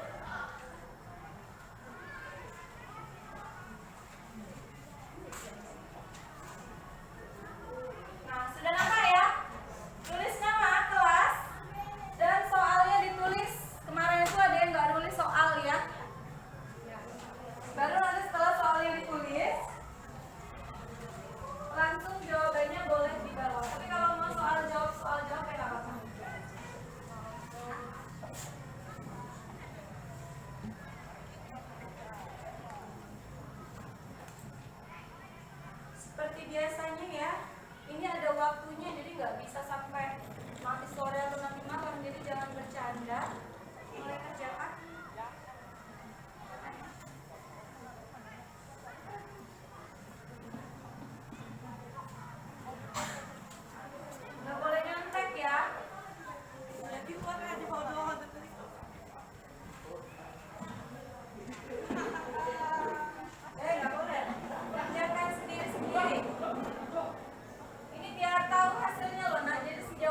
Nah, sudah nampak ya? Tulis nama kelas dan soalnya ditulis. Kemarin itu ada yang nggak nulis soal ya. Baru nanti setelah soalnya ditulis, langsung jawabannya boleh di bawah. Tapi kalau mau soal jawab ya nggak apa-apa. Seperti biasanya ya, ini ada waktunya, jadi nggak bisa sampai nanti sore atau nanti malam. Jadi jangan bercanda. Mulai kerjakan. Nggak boleh nyontek ya. Nggak boleh. Kerjakan sendiri-sendiri. Ini biar tahu hasilnya loh, nah jadi sejauh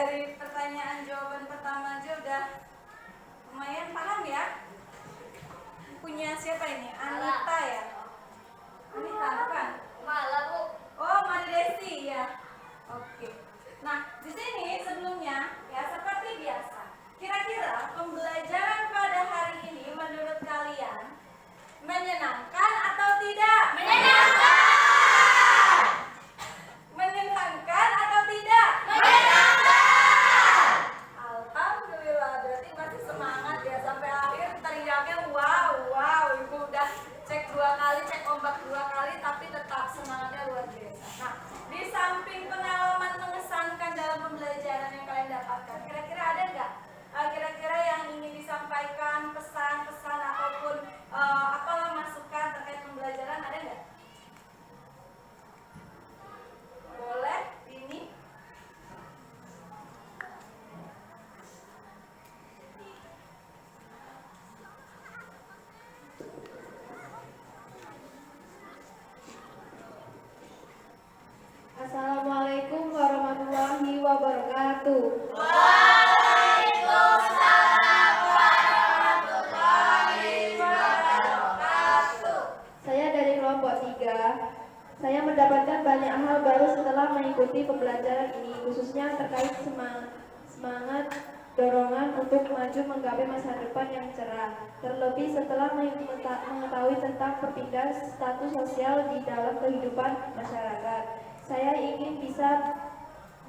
dari pertanyaan jawaban pertama aja udah lumayan paham ya. Punya siapa ini? Anita ya? Anita bukan? Malah Bu. Oh, Mari Desi ya. Oke. Nah, di sini sebelumnya ya seperti biasa. Kira-kira pembelajaran pada hari ini menurut kalian menyenangkan atau tidak? Menyenangkan. Menyenangkan atau tidak? Menyenangkan. Alhamdulillah, berarti masih semangat ya sampai akhir teriaknya wow, wow. Ibu udah cek 2 kali, cek ombak 2 kali, tapi tetap semangatnya luar biasa. Nah, di samping pengalaman mengesankan dalam pembelajaran yang kalian dapatkan, kira-kira ada nggak? Kira-kira yang ingin disampaikan pesan-pesan ataupun apalah masukan terkait pembelajaran ada nggak? Boleh, ini. Assalamualaikum warahmatullahi wabarakatuh. Waalaikumsalam warahmatullahi wabarakatuh. Saya dari kelompok 3. Saya mendapatkan banyak hal baru setelah mengikuti pembelajaran ini, khususnya terkait semangat dorongan untuk maju menggapai masa depan yang cerah. Terlebih setelah mengetahui tentang perpindahan status sosial di dalam kehidupan masyarakat. Saya ingin bisa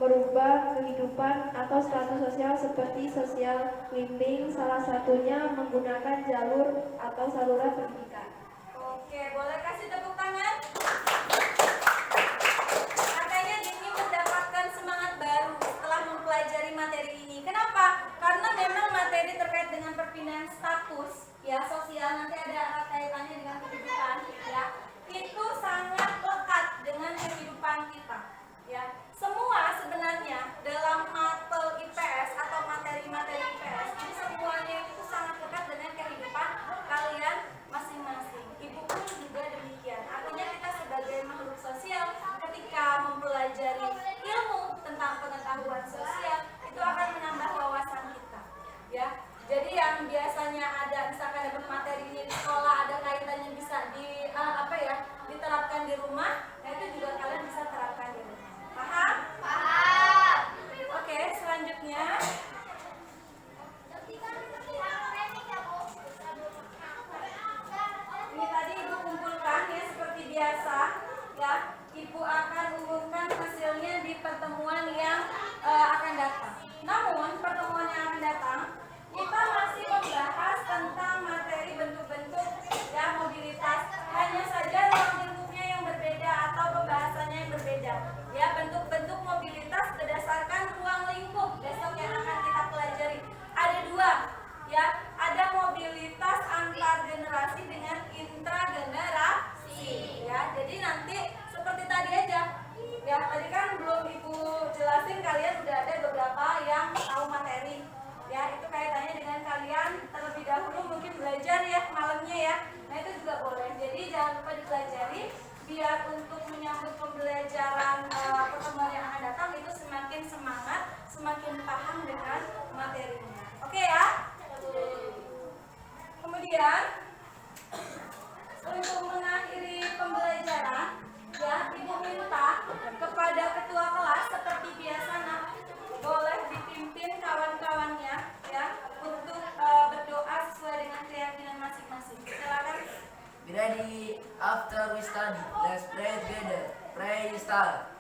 merubah kehidupan atau status sosial seperti sosial climbing, salah satunya menggunakan jalur atau saluran pendidikan. Oke, boleh kasih tepuk tangan? Katanya Dini mendapatkan semangat baru setelah mempelajari materi ini. Kenapa? Karena memang materi terkait dengan perpindahan status ya sosial, nanti ada kaitannya dengan kehidupan ya. Itu sangat lekat dengan kehidupan kita ya. Semua sebenarnya dalam matel IPS atau materi-materi IPS ini semuanya itu sangat lekat dengan kehidupan kalian masing-masing. Ibu pun juga demikian. Artinya kita sebagai makhluk sosial ketika mempelajari ilmu tentang pengetahuan sosial itu akan menambah wawasan kita ya. Jadi yang biasanya ada misalkan dapat materi ini di sekolah, ada kaitannya bisa diterapkan di rumah, nah itu juga kalian bisa terapkan di rumah. Paham? Paham. Oke, selanjutnya ini tadi Ibu kumpulkan ya seperti biasa ya. Ibu akan umumkan hasilnya di pertemuan yang akan datang. Namun pertemuan yang akan datang kita masih membahas tentang materi bentuk-bentuk ya mobilitas. Hanya saja ruang lingkupnya yang berbeda atau pembahasannya yang berbeda. Ya, bentuk-bentuk mobilitas berdasarkan ruang lingkup besok yang akan kita pelajari. Ada 2 ya, ada mobilitas antar generasi dengan intragenerasi ya. Jadi nanti seperti tadi aja ya, tadi kan belum Ibu jelasin, kalian udah ada beberapa yang tahu materi ya. Itu kaitannya dengan kalian terlebih dahulu mungkin belajar ya malamnya ya. Nah itu juga boleh, jadi jangan lupa dipelajari biar untuk menyambut pembelajaran pertemuan yang akan datang itu semakin semangat, semakin paham dengan materinya. Oke ya. Kemudian untuk mengakhiri pembelajaran ya, Ibu minta kepada ketua kelas seperti biasa boleh dipimpin kawan-kawannya ya untuk berdoa sesuai dengan keyakinan masing-masing. Silakan. Be ready after we study. Let's pray together. Pray start.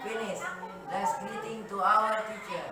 Finish. Let's greeting to our teacher.